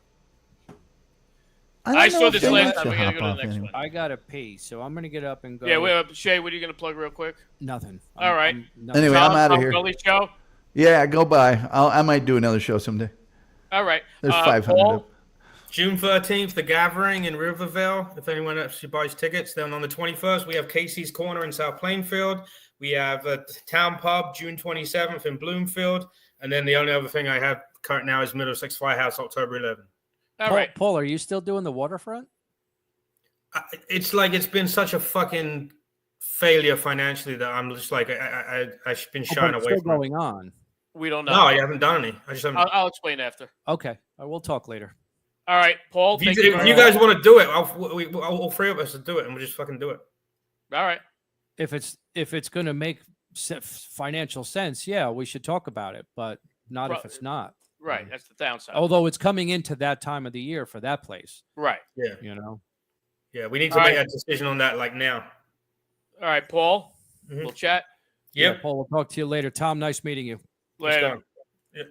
I saw this last time. We gotta go to the next one. I gotta pee, so I'm gonna get up and go. Yeah, wait, Shay, what are you gonna plug real quick? Nothing. All right. Anyway, I'm out of here. Gully show? Yeah, go by. I might do another show someday. All right. There's 500 Paul? up. June 13th, The Gathering in Riverville. If anyone actually buys tickets, then on the 21st, we have Casey's Corner in South Plainfield. We have Town Pub, June 27th in Bloomfield. And then the only other thing I have current now is Middlesex Firehouse, October 11th. All right. Paul, are you still doing the waterfront? It's like it's been such a fucking failure financially that I'm just like I've been shying away from going on. We don't know. No, I haven't done any. I just haven't. I'll explain after. Okay, we'll talk later. All right, Paul. If you guys want to do it, all three of us will do it, and we'll just fucking do it. All right. If it's going to make financial sense, yeah, we should talk about it, but not if it's not. Right, that's the downside. Although it's coming into that time of the year for that place. Right. Yeah. You know. Yeah, we need to make a decision on that like now. All right, Paul. We'll chat. Yep. Yeah, Paul, we'll talk to you later. Tom, nice meeting you. Later. Yeah.